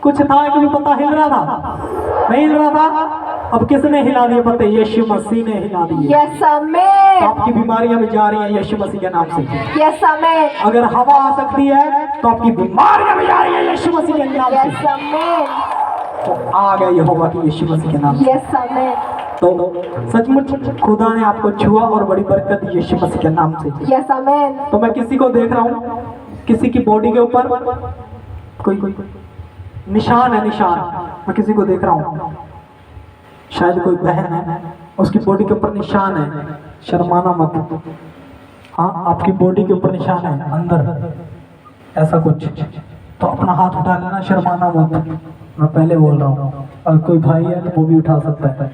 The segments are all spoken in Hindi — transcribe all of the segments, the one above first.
कुछ था कभी पता हिल रहा था? नहीं हिल रहा था। अब किसने हिला दिए पता? यीशु मसीह ने हिला दिए। Yes amen. आपकी बीमारियां भी जा रही हैं यीशु मसीह के नाम से। Yes amen. अगर हवा आ सकती है तो आपकी बीमारियां भी जा रही हैं यीशु मसीह के नाम से। Yes amen. तो आ गई होगा कि यीशु मसीह के नाम से। Yes amen. तो सचमुच खुदा ने आपको छुआ और बड़ी बरकत दी यीशु मसीह के नाम से। Yes amen. तो मैं किसी को देख रहा हूँ, किसी की बॉडी के ऊपर कोई निशान है, निशान। मैं किसी को देख रहा हूँ, शायद कोई बहन है, उसकी बॉडी के ऊपर निशान है। शर्माना मत। हाँ, आपकी बॉडी के ऊपर निशान है अंदर ऐसा कुछ, तो अपना हाथ उठा लेना, शर्माना मत। मैं पहले बोल रहा हूँ, और कोई भाई है तो वो भी उठा सकता है।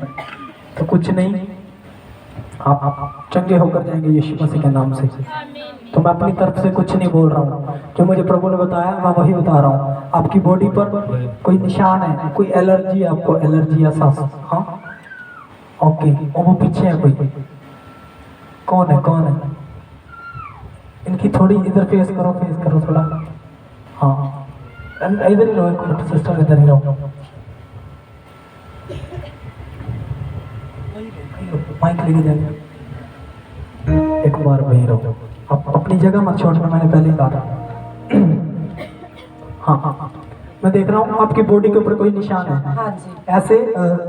तो कुछ नहीं, आप चंगे होकर जाएंगे यीशु मसीह के नाम से। तो मैं अपनी तरफ से कुछ नहीं बोल रहा हूँ, जो मुझे प्रभु ने बताया मैं वही बता रहा हूँ। आपकी बॉडी पर कोई निशान है, कोई एलर्जी है, आपको एलर्जी है सांस। हाँ ओके, और वो पीछे है कोई, कौन है? कौन है? इनकी थोड़ी इधर फेस करो थोड़ा। हाँ इधर ही रहो, सिस्टर इधर ही रहो। माइक लेके जाइए, एक बार वही रहो, आप अपनी जगह मत छोड़ना, मैंने पहले ही कहा था। हाँ, मैं देख रहा हूँ आपकी बॉडी के ऊपर कोई निशान है। हाँ जी। ऐसे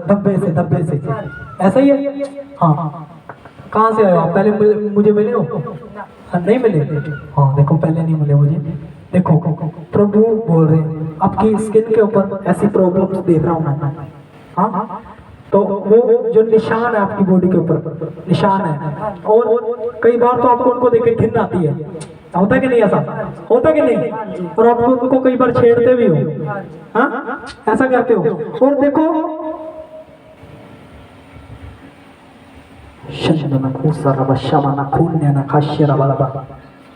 धब्बे से ऐसा ही है। हाँ, कहाँ से आए आप? पहले मुझे मिले हो? नहीं मिले? हाँ देखो, पहले नहीं मिले मुझे। देखो प्रभु बोल रहे हैं आपकी स्किन के ऊपर ऐसी प्रॉब्लम्स देख रहा हूँ मैं। हाँ, तो वो जो निशान है आपकी बॉडी के ऊपर निशान है, और कई बार तो आपको उनको देख के घिन आती है। होता कि नहीं? ऐसा होता कि नहीं? और आप उनको कई बार छेड़ते भी हो। हाँ, ऐसा करते हो। और देखो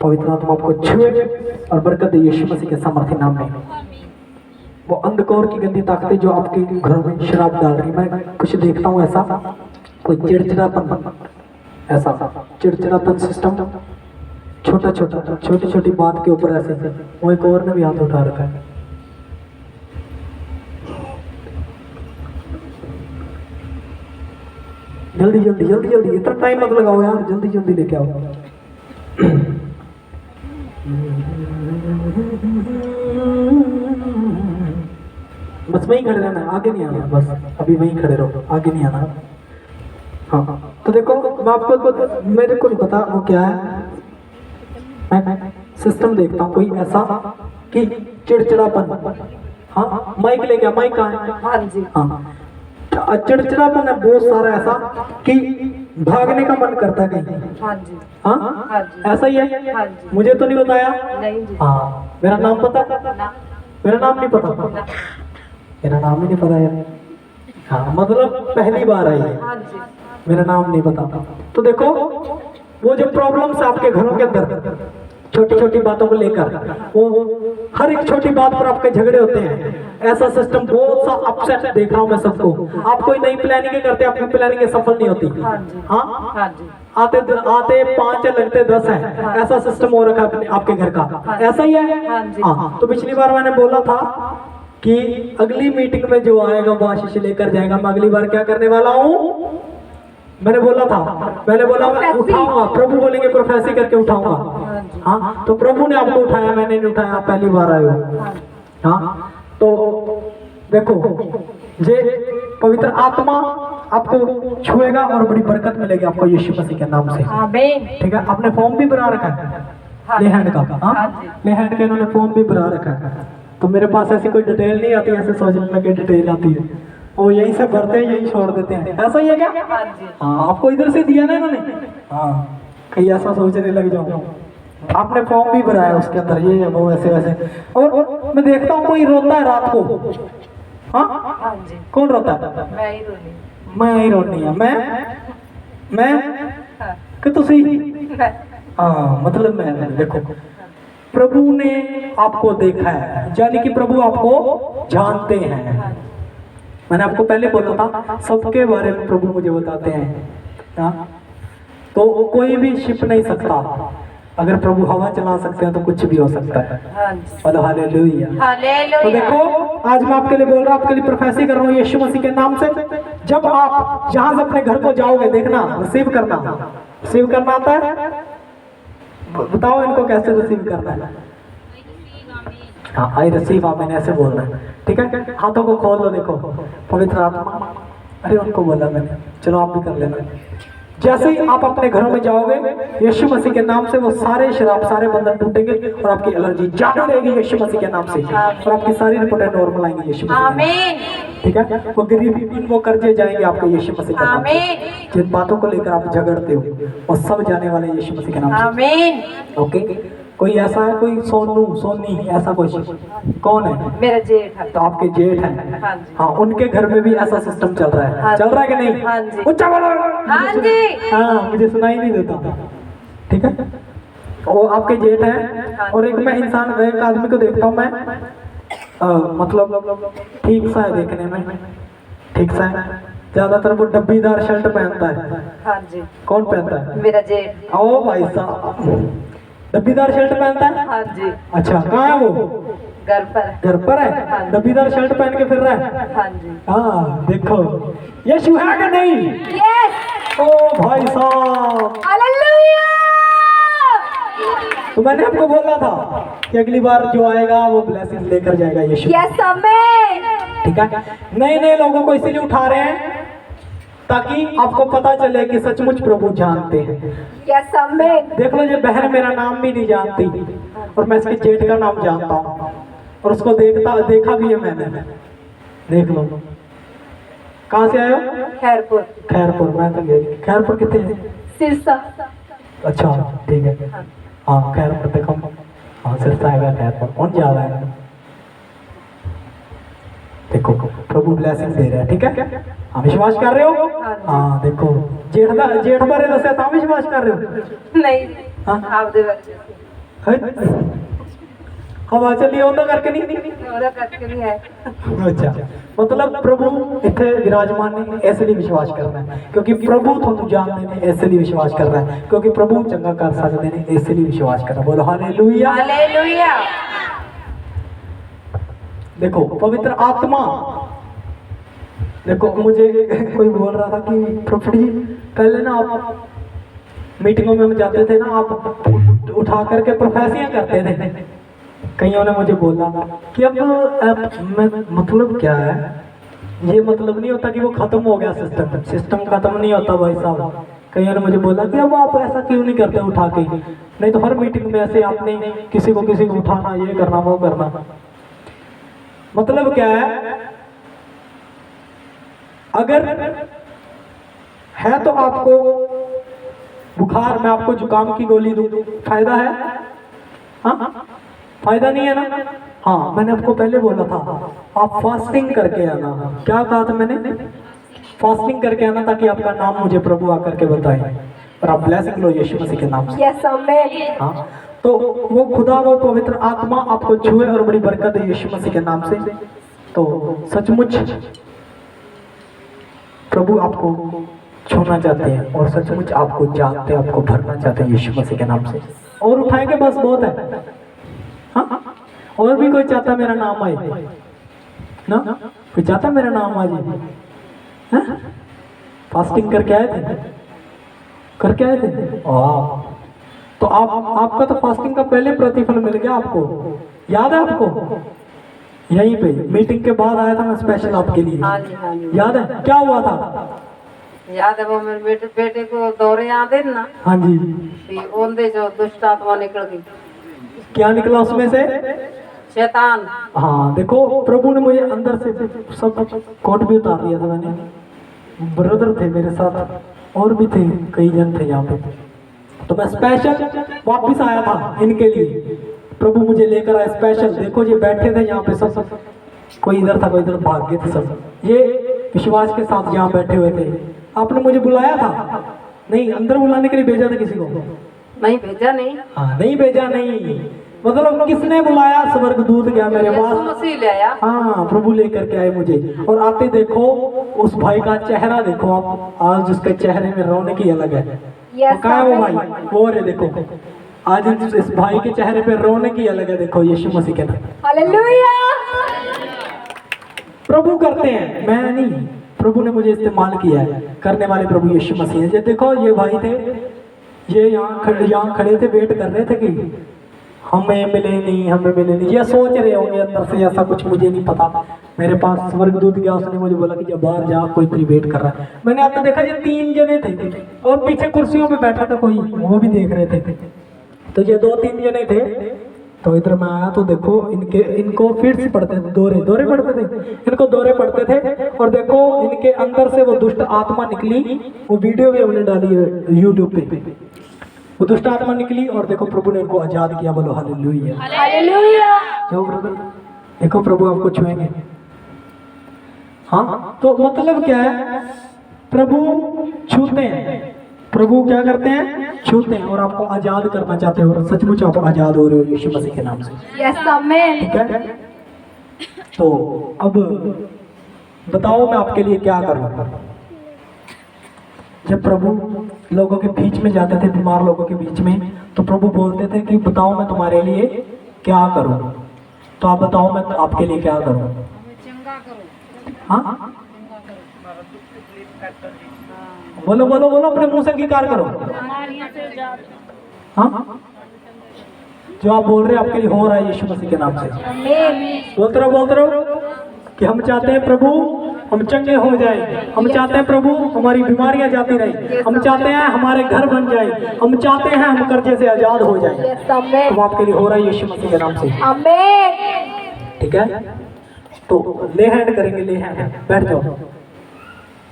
पवित्र आत्मा आपको छुए और बरकत दे यीशु मसीह के सामर्थ्य नाम में। वो अंधकार की गंदी ताकतें जो आपके घरों में शराब डाल रही, मैं कुछ देखता हूँ ऐसा, कोई चिड़चिड़ापन, ऐसा चिड़चिड़ापन सिस्टम, छोटी छोटी बात के ऊपर ऐसे। वो एक और ने भी हाथ उठा रखा है। जल्दी, इतना टाइम मत लगाओ यार, जल्दी लेके आओ। बस वहीं खड़े रहना, आगे नहीं आना, बस अभी वहीं खड़े रहो, आगे नहीं आना। हाँ, तो देखो मैं आपको, मेरे को नहीं पता वो क्या है, मैं सिस्टम देखता हूँ कोई ऐसा कि चिड़चिड़ापन। हाँ, माइक ले गया, माइक कहाँ है? हाँ जी। हाँ, चिड़चिड़ापन है बहुत सारा ऐसा कि भागने का मन करता है कहीं। हाँ जी। हाँ, हाँ जी। ऐसा ही है। हाँ जी। मुझे तो नहीं बताया। नहीं जी। हाँ, मेरा नाम पता? मेरा नाम नहीं पता? मेरा नाम ही नहीं पता यार। हाँ, मतलब पहली बार आई है। हाँ जी। मेरा नाम नहीं पता। तो देखो वो जो प्रॉब्लम्स आपके घरों के अंदर छोटी बातों को लेकर, वो हर एक छोटी बात पर आपके झगड़े होते हैं, ऐसा सिस्टम बहुत सा अपसेट देख रहा हूँ मैं सबको। आप कोई नई प्लानिंग करते, आपकी प्लानिंग सफल नहीं होती। हाँ जी। हाँ, हाँ जी। आते 5 है, लगते 10 है, ऐसा सिस्टम हो रखा है आपके घर का। ऐसा ही है। हाँ जी। हाँ, तो पिछली बार मैंने बोला था कि अगली मीटिंग में जो आएगा वो आशीष लेकर जाएगा। मैं अगली बार क्या करने वाला हूँ? मैंने बोला मैं उठाऊंगा। प्रभु बोलेंगे प्रोफेसी करके उठाऊंगा। हाँ, तो प्रभु ने आपको उठाया, मैंने नहीं उठाया, आप पहली बार आए हो। हाँ, तो देखो ये पवित्र आत्मा आपको छुएगा और बड़ी बरकत मिलेगी आपको यीशु मसीह के नाम से। ठीक है, आपने फॉर्म भी भरा रखा है ले हैंड का? हाँ, ले हैंड का इन्होंने फॉर्म भी भरा रखा है। तो मेरे पास ऐसी कोई डिटेल नहीं आती, ऐसे सोचने लगे डिटेल आती है, वो यहीं से भरते हैं, यहीं छोड़ देते हैं। ऐसा ही है क्या? हाँ, आपको इधर से दिया ना इन्होंने। हाँ, कहीं ऐसा सोचने लग जाओ। आपने फॉर्म भी भरा है उसके अंदर, ये वो ऐसे वैसे। और मैं देखता हूँ कोई रोता है रात को। हाँ, कौन रोता है? मैं ही रोनी है। मैं कि तुसी? हाँ, मतलब मैं। देखो प्रभु ने आपको देखा है, यानी कि प्रभु आपको जानते हैं। मैंने आपको पहले बोला था सबके बारे में प्रभु मुझे बताते हैं। हाँ? तो कोई भी छिप नहीं सकता। अगर प्रभु हवा चला सकते हैं तो कुछ भी हो सकता है। हाँ जी। बोलो हालेलुया। तो हालेलुया। देखो आज मैं आपके लिए बोल रहा हूँ, आपके लिए प्रोफेसी कर रहा हूँ यीशु मसीह के नाम से। जब आप जहां से अपने घर को जाओगे, देखना रिसीव करना आता है। बताओ इनको कैसे रिसीव करना है। हाँ, आई रिसीव आमीन ऐसे बोलना है, ठीक है। हाथों को खोल दो, देखो पवित्र आत्मा, अरे उनको बोला मैंने, चलो आप भी कर लेना। जैसे ही आप अपने घरों में जाओगे यीशु मसीह के नाम से, वो सारे शराब, सारे बंधन टूटेंगे और आपकी एलर्जी जाने लगेगी यीशु मसीह के नाम से, और आपकी सारी रिपोर्टें नॉर्मल आएंगी यीशु मसीह के नाम से, ठीक है। वो गरीबी, वो कर्जे जाएंगे आपके यीशु मसीह के नाम से। जिन बातों को लेकर आप झगड़ते हो वो सब जाने वाले यीशु मसीह के नाम से। आमीन। ओके। कोई ऐसा है, कोई सोनी ऐसा कोई कौन है? मेरा जेठ है। तो आपके जेठ हैं। हाँ जी। हाँ, उनके घर में भी ऐसा सिस्टम चल रहा है। हाँ चल रहा है कि नहीं? हाँ जी। ऊंचा बोलो। हाँ जी। हाँ, मुझे सुनाई नहीं देता, ठीक है। वो आपके जेठ हैं। और एक मैं इंसान, एक आदमी को देखता हूँ मैं, मतलब ठीक सा है देखने में, ठीक सा है। ज्यादातर वो डब्बीदार शर्ट पहनता है। हाँ जी। कौन पहनता है? मेरा जेठ। ओ भाई साहब, डब्बीदार शर्ट पहनता है? हाँ जी। अच्छा, कहाँ है वो? घर पर। घर पर है, डब्बीदार शर्ट पहन के फिर रहा है। हाँ जी। हाँ, देखो यीशु है कि नहीं? यस। ओ भाई साहब, हालेलुया। तो मैंने आपको बोला था कि अगली बार जो आएगा वो ब्लेसिंग लेकर जाएगा यीशु। यस आमीन। ठीक है। नए नए लोगों को इसीलिए उठा रहे हैं ताकि आपको पता चले कि सचमुच प्रभु जानते हैं। यस आमीन। देख लो, ये बहन मेरा नाम भी नहीं जानती और मैं इसके जेठ का नाम जानता हूँ, और उसको देखा भी है मैंने। देख लो, कहाँ से आए हो? खैरपुर। खैरपुर। मैं तो गई खैरपुर कितने है? सिरसा। अच्छा, ठीक है। हाँ, खैरपुर देखो। हाँ, सिरसा आएगा खैरपुर। कौन जा रहा है? देखो प्रभु ब्लेसिंग दे रहा है, ठीक है। हाँ, विश्वास कर रहे हो? हाँ, देखो जेठ बारे दसे तो विश्वास कर रहे हो? नहीं। हाँ? आप दे बच्चे। हवा चलिए होता करके नहीं। ओरा करके नहीं है। अच्छा, मतलब प्रभु इतने विराजमान ने इसलिए विश्वास करना है क्योंकि प्रभु तुम जानते ने, इसलिए विश्वास कर रहा है क्योंकि प्रभु चंगा कर सकते ने, इसलिए विश्वास कर रहा है। बोलो हालेलुया। हालेलुया। देखो पवित्र आत्मा, देखो मुझे कोई बोल रहा था कि प्रॉफिट जी पहले ना आप मीटिंगों में हम जाते थे ना, आप उठा करके प्रोफेसियां करते थे। कईयों ने मुझे बोला कि अब मतलब क्या है, ये मतलब नहीं होता कि वो खत्म हो गया सिस्टम खत्म नहीं होता भाई साहब। कईयों ने मुझे बोला कि अब आप ऐसा क्यों नहीं करते उठा के, नहीं तो हर मीटिंग में ऐसे आपने किसी को उठाना, ये करना वो करना। मतलब क्या है, अगर है तो आपको बुखार, मैं आपको जुकाम की गोली दूं, फायदा है? हाँ, फायदा नहीं है ना? हाँ, मैंने आपको पहले बोला था आप फास्टिंग करके आना। क्या कहा था मैंने? फास्टिंग करके आना ताकि आपका नाम मुझे प्रभु आकर के बताए और आप ब्लेसिंग लो यीशु मसीह के नाम से। यस आमीन। हाँ, तो वो खुदा, वो पवित्र आत्मा आपको छुए और बड़ी बरकत है यीशु मसीह के नाम से। तो सचमुच प्रभु आपको छूना चाहते हैं और सचमुच आपको जानते हैं, आपको भरना चाहते हैं यीशु मसीह के नाम से। और उठाएंगे बस, बहुत है। हाँ, और भी कोई चाहता मेरा नाम आए ना? कोई चाहता मेरा नाम आ जाए? हाँ? फास्टिंग करके आए थे? वाह, तो आपका तो फास्टिंग का पहले प्रतिफल मिल गया आपको। याद है आपको? यहीं पे मीटिंग के बाद आया था मैं स्पेशल आपके लिए। हाँ जी, हाँ जी। याद है क्या हुआ था? याद है, वो मेरे बेटे को दौरे आते ना। हाँ जी। ओंदे जो दुष्ट आत्मा निकल गई। क्या निकला उसमें से? शैतान। हाँ, देखो प्रभु ने मुझे अंदर से सब कोट भी उतार दिया था। मैंने ब्रदर थे मेरे साथ और भी थे, कई जन थे यहाँ पे, तो मैं स्पेशल वापस आया था इनके लिए। प्रभु मुझे लेकर आया स्पेशल। देखो ये बैठे थे यहाँ पे सब, कोई इधर था कोई इधर, भाग गए थे सब। ये विश्वास के साथ यहाँ बैठे हुए थे। आपने मुझे बुलाया था? नहीं, अंदर बुलाने के लिए भेजा था किसी को? नहीं भेजा। नहीं। हाँ, नहीं भेजा। नहीं मतलब किसने बुलाया? स्वर्गदूत गया मेरे यीशु पास। मसीह ले आया। हाँ, प्रभु लेकर के आए मुझे। और आते देखो उस भाई का चेहरा देखो आप, आज उसके चेहरे में रौनक ही अलग है। यस कहाँ है वो भाई? वो रे देखो, आज इस भाई के चेहरे पे रोने की अलग है, देखो यीशु मसीह के नाम। हालेलुया। प्रभु करते हैं, मैं नहीं, प्रभु ने मुझे इस्तेमाल किया है, करने वाले प्रभु यीशु मसीह है। ये देखो ये भाई थे, ये यहाँ खड़े थे, वेट कर रहे थे कि हमें मिले नहीं, हमें मिले नहीं। ये सोच रहे होंगे अंदर से, ऐसा कुछ मुझे नहीं पता। मेरे पास स्वर्गदूत गया, उसने मुझे बोला कि जब बाहर जा, कोई तेरी वेट कर रहा है। मैंने आपने देखा ये 3 जने थे और पीछे कुर्सियों पे बैठा था कोई, वो भी देख रहे थे। तो ये 2-3 जने थे। तो इधर मैं आया तो देखो इनको फिट्स पड़ते थे, दौरे पड़ते थे, इनको दौरे पड़ते थे। और देखो इनके अंदर से वो दुष्ट आत्मा निकली, वो वीडियो भी हमने डाली है यूट्यूब पे। वो दुष्ट आत्मा निकली और देखो प्रभु ने इनको आजाद किया। बोलो हालेलुया। हालेलुया। जाओ ब्रदर, देखो प्रभु आपको छुएंगे। हाँ, तो मतलब क्या है, प्रभु छूते हैं, प्रभु क्या करते हैं, छूते हैं और आपको आजाद करना चाहते हो। और सचमुच आप आजाद हो रहे हो यीशु मसीह के नाम से। Yes amen. ठीक है, तो अब बताओ मैं आपके लिए क्या करूं। जब प्रभु लोगों के बीच में जाते थे, बीमार लोगों के बीच में, तो प्रभु बोलते थे कि बताओ मैं तुम्हारे लिए क्या करूं। तो आप बताओ मैं आपके लिए क्या करूं। हाँ, बोलो बोलो बोलो, अपने मुंह से अंगीकार करो। हाँ, जो आप बोल रहे हैं आपके लिए हो रहा है यीशु मसीह के नाम से। बोलते रहो कि हम चाहते हैं प्रभु हम चंगे हो जाए, हम चाहते हैं प्रभु हमारी बीमारियां जाती रहे, हम चाहते हैं हमारे घर बन जाए, हम चाहते हैं हम कर्जे से आजाद हो जाए। तो आपके लिए हो रहा है यीशु मसीह के नाम से। आमेन। ठीक है, तो ले हैंड करेंगे, ले हैंड। बैठ जाओ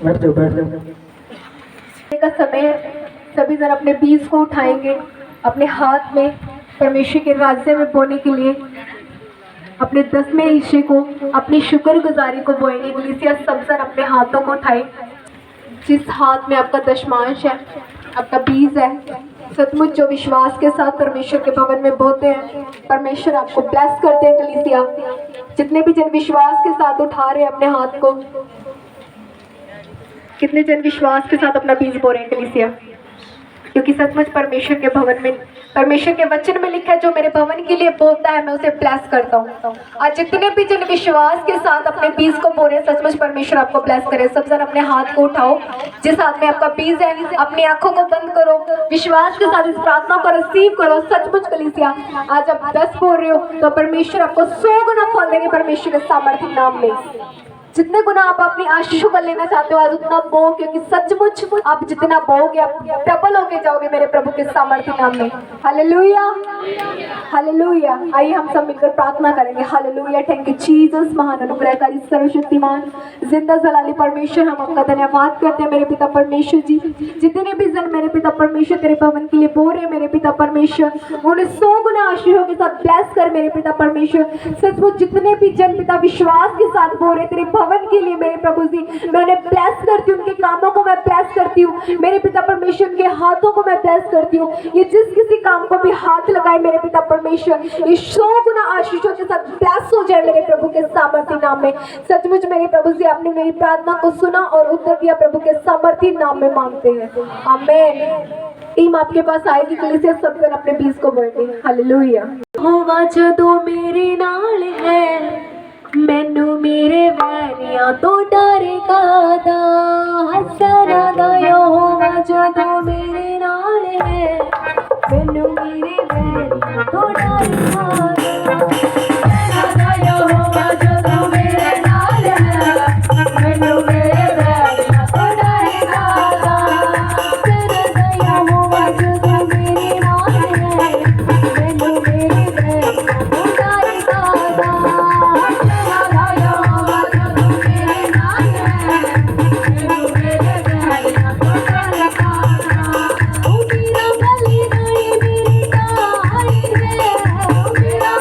बैठ जाओ बैठ जाओ। का समय सभी जन अपने बीज को उठाएंगे अपने हाथ में, परमेश्वर के राज्य में बोने के लिए अपने 10वें हिस्से को, अपनी शुक्रगुजारी को बोएंगे। कलीसिया सब जन अपने हाथों को उठाए। जिस हाथ में आपका दशमांश है, आपका बीज है, सचमुच जो विश्वास के साथ परमेश्वर के भवन में बोते हैं, परमेश्वर आपको ब्लेस करते हैं। कलीसिया जितने भी जन विश्वास के साथ उठा रहे हैं अपने हाथ को, कितने जन विश्वास के साथ अपना बीज बो रहे हैं कलीसिया, क्योंकि सचमुच परमेश्वर के भवन में, परमेश्वर के वचन में लिखा है जो मेरे भवन के लिए बोलता है मैं उसे ब्लेस करता हूँ। आज जितने भी जन विश्वास के साथ अपने बीज को बो रहे हैं, सचमुच परमेश्वर आपको ब्लेस करे। सब जन अपने हाथ को उठाओ, जिस हाथ में आपका बीज है अपनी आंखों को बंद करो, विश्वास के साथ इस प्रार्थना को रिसीव करो। सचमुच कलीसिया आज आप 10 बोल रहे हो तो परमेश्वर आपको 100 गुना फल देंगे परमेश्वर के सामर्थ्य नाम में। जितने गुना आप अपनी आशीषों को लेना चाहते हो आज उतना बो, क्योंकि सचमुच आप जितना बोगे आप डबल होके जाओगे मेरे प्रभु के सामर्थ्य नाम में। Hallelujah hallelujah. आइए हम सब मिलकर प्रार्थना करेंगे। हालेलुया। थैंक यू जीसस, महान अनुग्रहकारी सर्वशक्तिमान जिंदा जलाली परमेश्वर, हम आपका धन्यवाद करते हैं मेरे पिता परमेश्वर जी। जितने भी जन मेरे पिता परमेश्वर तेरे भवन के लिए बो रहे मेरे पिता परमेश्वर, उन्हें 100 गुना आशीषों के साथ ब्लेस कर मेरे पिता परमेश्वर। सचमुच जितने भी जन पिता विश्वास के साथ बो रहे तेरे भवन के लिए मेरे प्रभु जी, मैं उन्हें ब्लेस करती हूँ, उनके कामों को मैं ब्लेस करती हूँ मेरे पिता परमेश्वर, के हाथों को मैं ब्लेस करती हूँ। ये जिस किसी काम को भी हाथ लगाए मेरे पिता परमेश्वर, ये 100 गुना आशीषों के साथ ब्लेस हो जाए मेरे प्रभु के सामर्थ्य नाम में। सचमुच मेरे प्रभु जी आपने मेरी प्रार्थना को सुना और उत्तर दिया, प्रभु के सामर्थ्य नाम में मांगते हैं, आमीन। टीम आपके पास आएगी, कलीसिया सब जन अपने बीज को बोएंगे। हालेलुया। होवा जदों मेरे नाल है, मैनू मेरे वैरियां तो डरेगा दा, हसना दा यहोवा जदों मेरे नाल है, मैनू मेरे वैरियां तो डरेगा दा, हसना दा यहोवा जदों मेरे नाल है, मैनू मेरे वैरियां तो डरेगा दा, हसना दा यहोवा जदों मेरे नाल है, मैनू मेरे वैरियां तो डरेगा दा। मेरा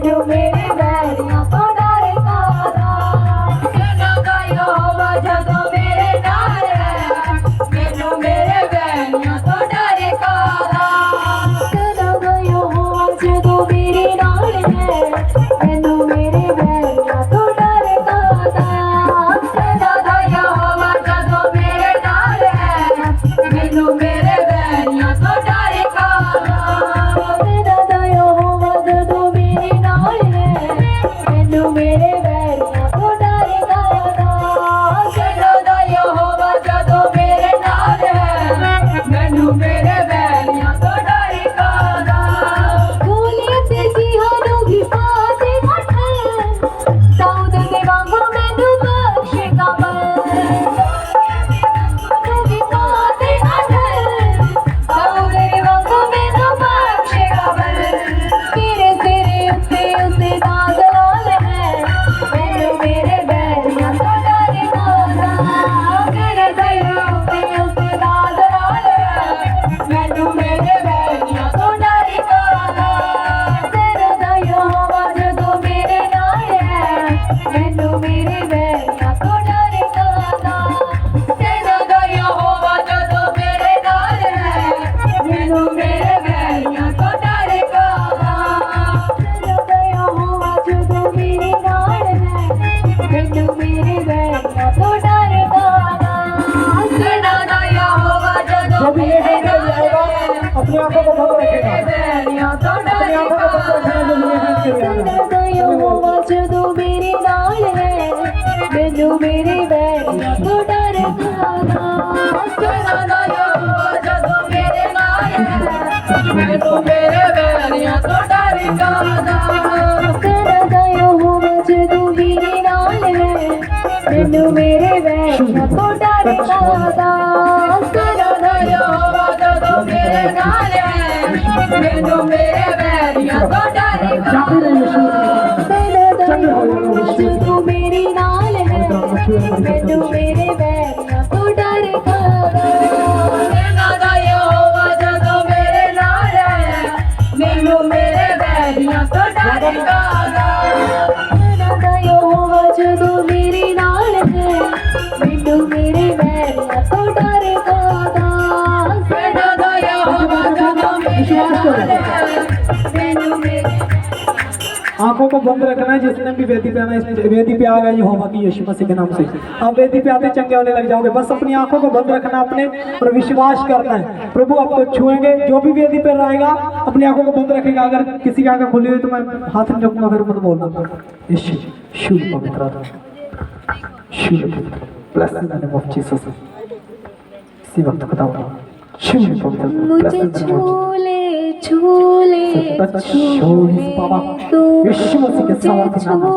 मैनू मेरे बैरियां तो डर कादा सेना दा यहोवा जदों मेरे नाल है मैनू मेरे बैरियां तो डर कादा सेना दा यहोवा जदों मेरे नाल है मैनू मेरे बैरियां तो डर कादा सेना दा यहोवा जदों मेरे नाल है मैनू मेरे बैरियां तो डर कादा सेना दा यहोवा जदों मेरे नाल है मैनू मेरे बैरियां तो डर कादा सेना दा यहोवा जदों मेरे नाल है मैनू मेरे बैरियां तो डर कादा गोलियत जिहानों भी पाते मठल दाऊद दे वांगू मैनू बख्शेगा भी पाते मठल दाऊद दे वांगू मैनू बख्शेगा मेरे सिरे उत्ते उसदे दाग लाल है मैनू मेरे बैरियां तो डर कादा मेरे सिरे उत्ते उसदे दाग लाल है मैनू मेरे बैरियां तो डर कादा सेना दा यहोवा जदों मेरे नाल है मैनू मेरे बैरियां तो डर कादा सेना दा यहोवा जदों मेरे नाल है मैनू मेरे बैरियां तो डर कादा सेना दा यहोवा जदों मेरे नाल है मैनू मेरे बैरियां तो डर कादा सेना दा यहोवा जदों जब ये मेरे हाथ नाल जाएगा है अपनी आंखों को बंद रखेगा बैरियां तो अपनी डर आंखों को बंद रखना जब ये हाथ चले आएगा सेना दा यहोवा जदों मेरे नाल है मैनू मेरे बैरियां तो डर कादा सेना दा यहोवा जदों मेरे नाल है मैनू मेरे बैरियां तो डर कादा सेना दा यहोवा जदों मेरे नाल है मैनू मेरे बैरियां तो डर कादा सेना दा यहोवा जदों मेरे नाल है मैनू मेरे बैरियां तो डर जाते रहिए सेना दा यहोवा जदों मेरे नाल है मैनू मेरे बैरियां तो डर कादा सेना दा यहोवा जदों मेरे नाल है मैनू मेरे बैरियां तो डर कादा सेना दा यहोवा जदों मेरे नाल है मैनू मेरे बैरियां तो डर कादा सेना दा यहोवा जदों मेरे नाल है मैनू मेरे आंखों को बंद रखना है। जिसने भी वेदी पे आना इस वेदी पे आ गए यहोवा की यीशु मसीह के नाम से आप वेदी पे आते चंगे होने लग जाओगे। बस अपनी आंखों को बंद रखना अपने और विश्वास करना है प्रभु आपको छुएंगे। जो भी वेदी पे रहेगा अपनी आंखों को बंद रखेगा। अगर किसी की आंखें खुली हुई तो मैं हाथ नहीं रखूंगा फिर मत बोलना। यीशु शुभ पवित्र आत्मा शुभ bless in the name of Jesus. इसी वक्त खुदा शुभ पवित्र मुझे झूले झूले झूले बाबा यीशु मसीह के सामर्थ्य नाम में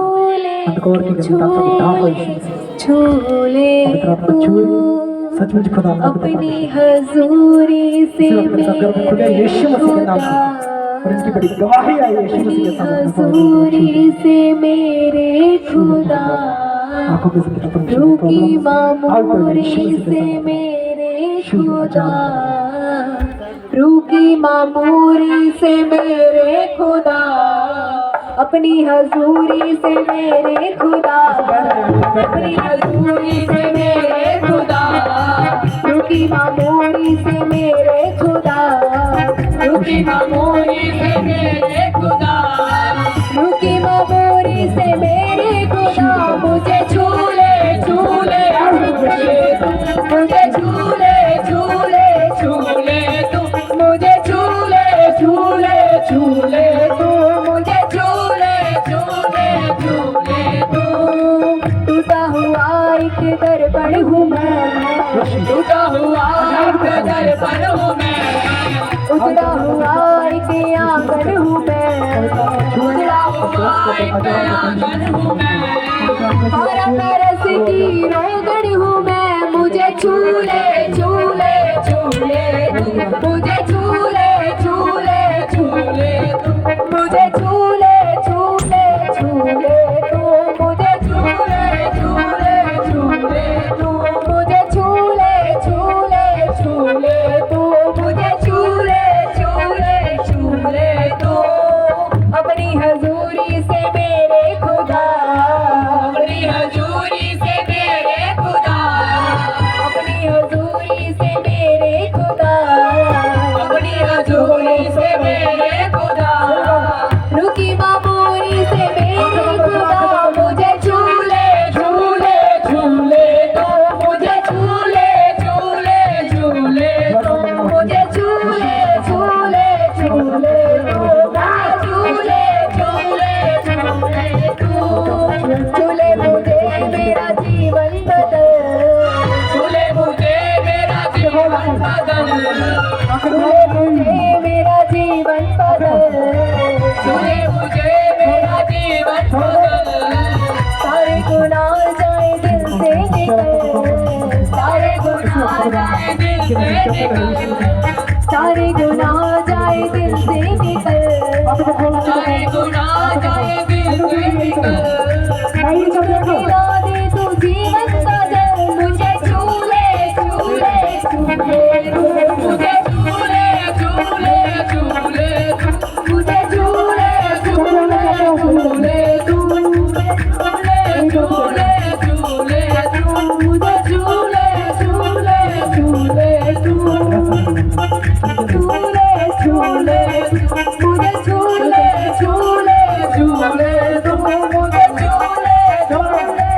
अंधकार की गंभीरता से उठाओ यीशु मसीह झूले पवित्र आत्मा छुए सचमुच खुदा अपनी हजूरी से खुले यीशु मसीह के नाम से और इनकी बड़ी गवाही आई यीशु मसीह के सामने हजूरी से मेरे खुदा आंखों के सामने रुकी मामूरी से मेरे खुदा रुकी मामूरी से मेरे खुदा अपनी हजूरी से मेरे खुदा अपनी हजूरी से मेरे खुदा रुकी मामूरी से मेरे खुदा रुकी मामूरी से मेरे खुदा रुकी मामूरी से मेरे खुदा मुझे झूले झूले मुझे झूले झूले झूले तू मुझे झूले झूले झूले तू मुझे झूले झूले झूले तू टूटा हुआ एक दर्पण हूँ मैं टूटा हुआ एक दर्पण हूँ मैं उजड़ा हुआ एक आंगन हूँ मैं उजड़ा हुआ एक आंगन हूँ मैं और तरस की रोगन हूँ मैं मुझे झूले झूले झूले मुझे झूले झूले झूले मुझे झूले झूले झूले मुझे झूले झूले झूले मुझे झूले झूले झूले मुझे झूले झूले झूले अपनी हजूरी झूले मुझे मेरा जीवन बदल, झूले मुझे मेरा जीवन बदल, झूले मुझे मेरा जीवन बदल, झूले मुझे मेरा जीवन बदल, सारे गुनाह जाए दिल से निकल, सारे गुनाह जाए दिल से निकल, सारे गुनाह जाए दिल से निकल, सारे गुनाह जाए दिल से निकल, खिला दे तू जीवन का जल, मुझे झूले झूले झूले मुझे झूले झूले झूले मुझे झूले झूले झूले तू झूले झूले झूले मुझे झूले झूले झूले तू झूले झूले मुझे झूले झूले झूले तू मुझे झूले झूले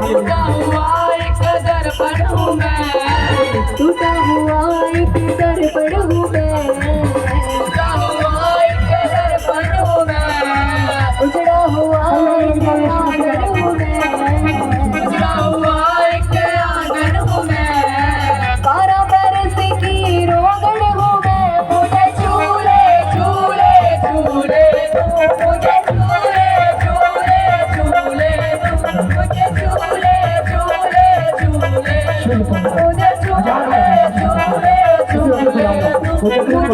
टूटा हुआ एक दर्पण हूँ मैं, टूटा हुआ एक दर्पण हूँ मैं, टूटा हुआ एक दर्पण हूँ मैं, टूटा हुआ एक दर्पण हूँ मैं, उजड़ा हुआ एक आंगन हूँ मैं, टूटा हुआ एक आंगन हूँ मैं, 12 बरस की रोगन हूँ मैं, मुझे झूले झूले झूले मुझे झूले झूले झूले मुझे झूले झूले झूले मुझे झूले झूले झूले मुझे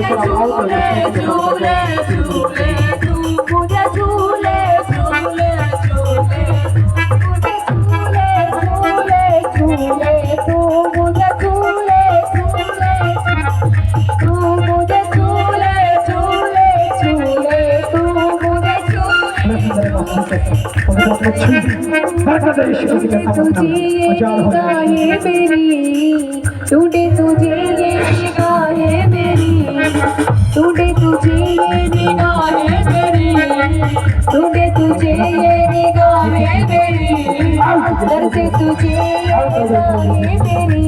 झूले झूले झूले मुझे झूले झूले झूले मुझे झूले झूले झूले तू मुझे झूले झूले तू मुझे झूले झूले झूले तू मुझे झूले तुझे ये निगाहें मेरी, ढूंढे तुझे ये निगाहें मेरी, ढूंढे तुझे ये निगाहें मेरी, दर से तुझे ये निगाहें मेरी,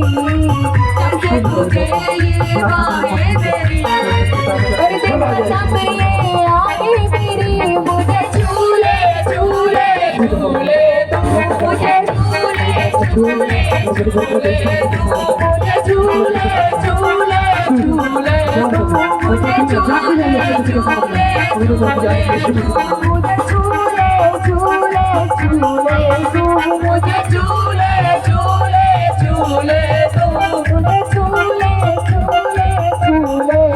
दर से तुझे ये निगाहें मेरी, दर से कसम ये आए मेरी, मुझे झूले झूले झूले मुझे झूले झूले झूले मुझे झूले झूले झूले मुझे झूले झूले झूले मुझे झूले झूले झूले मुझे झूले झूले झूले मुझे झूले झूले झूले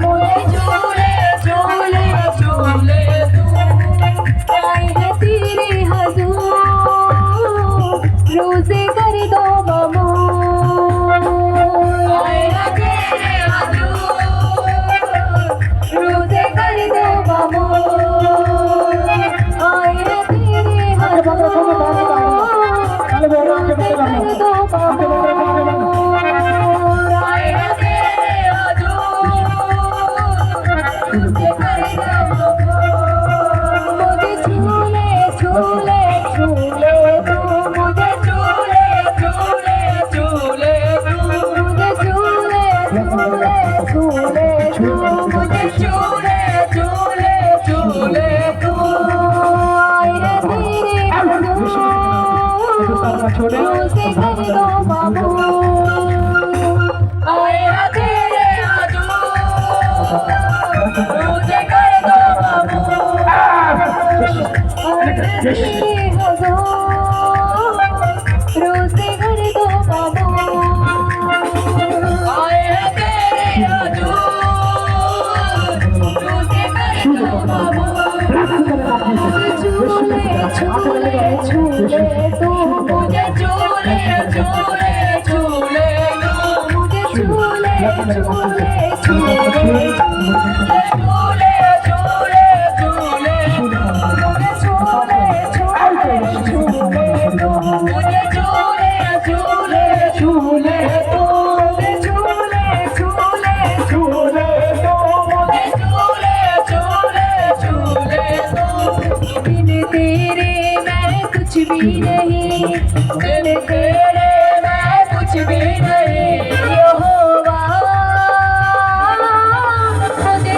मुझे झूले झूले झूले आए हैं तेरे हजूर रोज़े कर दो मामूर, आए हैं तेरे हजूर रोज़े कर दो मामूर, आए हैं तेरे हजूर रोज़े कर दो मामूर, आए हैं तेरे हजूर रोज़े कर दो मामूर, मुझे झूले झूले झूले तू मुझे झूले झूले झूले मुझे झूले झूले झूले तू मुझे झूले झूले झूले तू आए हैं तेरे हजूर रोज़े कर दो मामूर, आए हैं तेरे हजूर रोज़े कर दो मामूर, आए हैं तेरे हजूर रोज़े कर दो मामूर, आए हैं तेरे हजूर रोज़े कर दो मामूर, झूले झूले झूले तू मुझे झूले झूले झूले मुझे झूले झूले झूले झूले झूले झूले मुझे झूले झूले झूले मुझे झूले झूले झूले मुझे झूले झूले झूले मुझे झूले झूले झूले बिन तेरे मैं कुछ भी नहीं, बिन तेरे मैं कुछ भी नहीं, यहोवा मुझे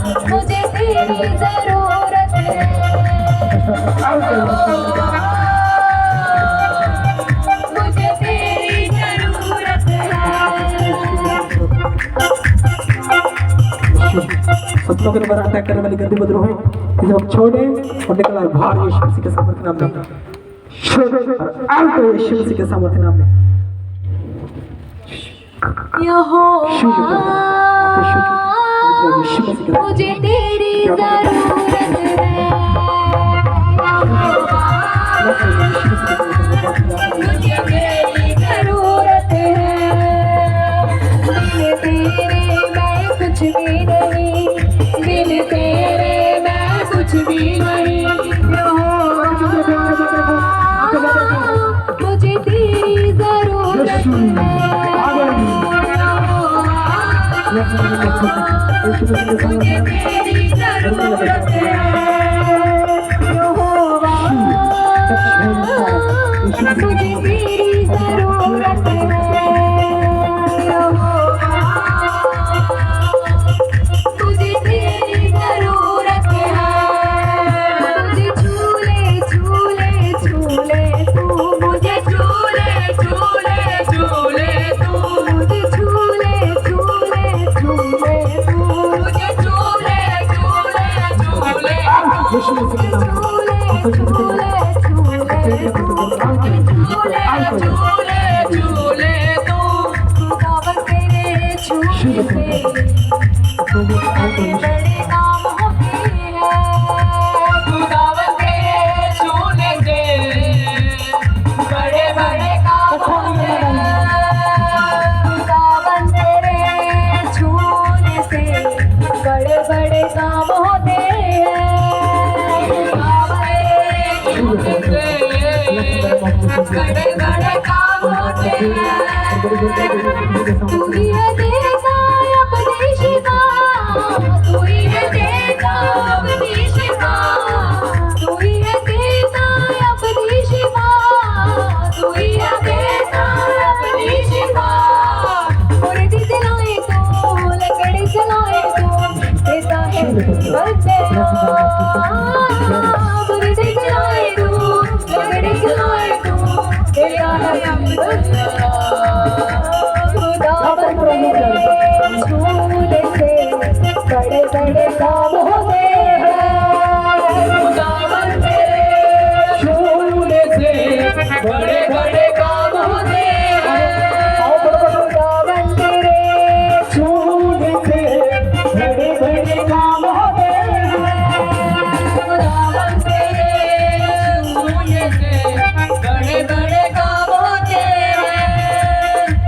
मुझे तेरी जरूरत है, मुझे तेरी जरूरत है। सपनों के ऊपर अटैक करने वाली गंदी बदरू है, इसे हम छोड़े और निकल आए बाहर यीशु मसीह के सामर्थ्य नाम में। छोड़ो और आउट हो यीशु मसीह के सामर्थ्य नाम में। मुझे तेरी जरूरत है, मुझे तेरी जरूरत है। बिन तेरे मैं कुछ भी नहीं, बिन तेरे मैं कुछ भी नहीं। मुझे तेरी जरूरत है, मुझे तेरी जरूरत है। यहोवा मुझे तेरी जरूरत है, यहोवा मुझे तेरी जरूरत है। मुझे झूले झूले झूले तू, मुझे झूले झूले झूले तू, मुझे झूले झूले झूले तू, मुझे झूले झूले झूले झूले तू। खुदावन तेरे छूने से बड़े काम होते हैं, खुदावन तेरे छूने से बड़े बड़े काम होते हैं, खुदावन तेरे छूने से बड़े बड़े काम होते हैं, बड़े बड़े काम होते हैं। तू ही है देता अपनी शिफा, तू ही है देता अपनी शिफा, तू ही है देता अपनी शिफा, तू ही है देता अपनी शिफा। मुर्दी जलाए तो लकड़ी जलाए तो देता है बदला, मुर्दी जलाए तो लकड़ी जलाए तो देता है बदला। खुदावन तेरे छूने से बड़े बड़े काम होते हैं, खुदावन तेरे छूने से बड़े बड़े काम होते हैं, खुदावन तेरे छूने से बड़े बड़े काम होते हैं, खुदावन तेरे छूने से बड़े बड़े काम होते हैं,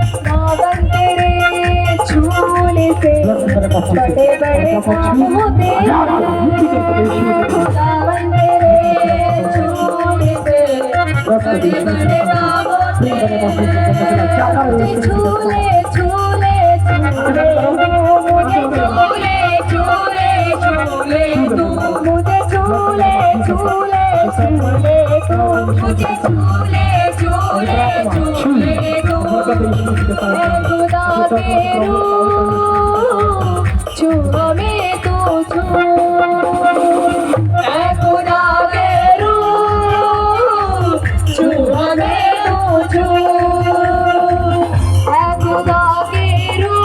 खुदावन तेरे छूने से बड़े बड़े काम होते हैं, खुदावन तेरे छूने से बड़े बड़े काम होते हैं। मुझे झूले झूले झूले मुझे झूले झूले झूले तू, मुझे झूले झूले झूले तू, मुझे झूले झूले झूले तू। खुदा तेरू छू हमें तू छू, खुदा तेरू छू हमें तू छू, खुदा तेरू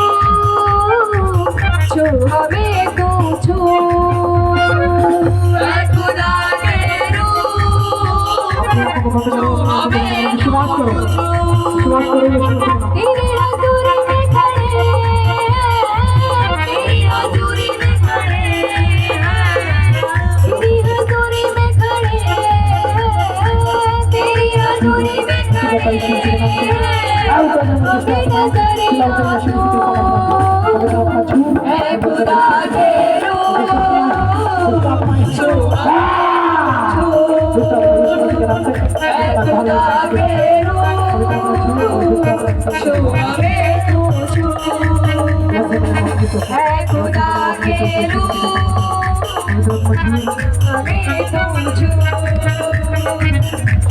छू हमें तू छू, खुदा तेरू छू हमें तू छू। तेरी हजूरी में खड़े, तेरी हजूरी में खड़े, तेरी हजूरी में खड़े, तेरी हजूरी में खड़े, नजरे आंसू है खुदा तेरू छू है खुदा तेरू छू हमें तू छू, है खुदा तेरू हमें तू छू,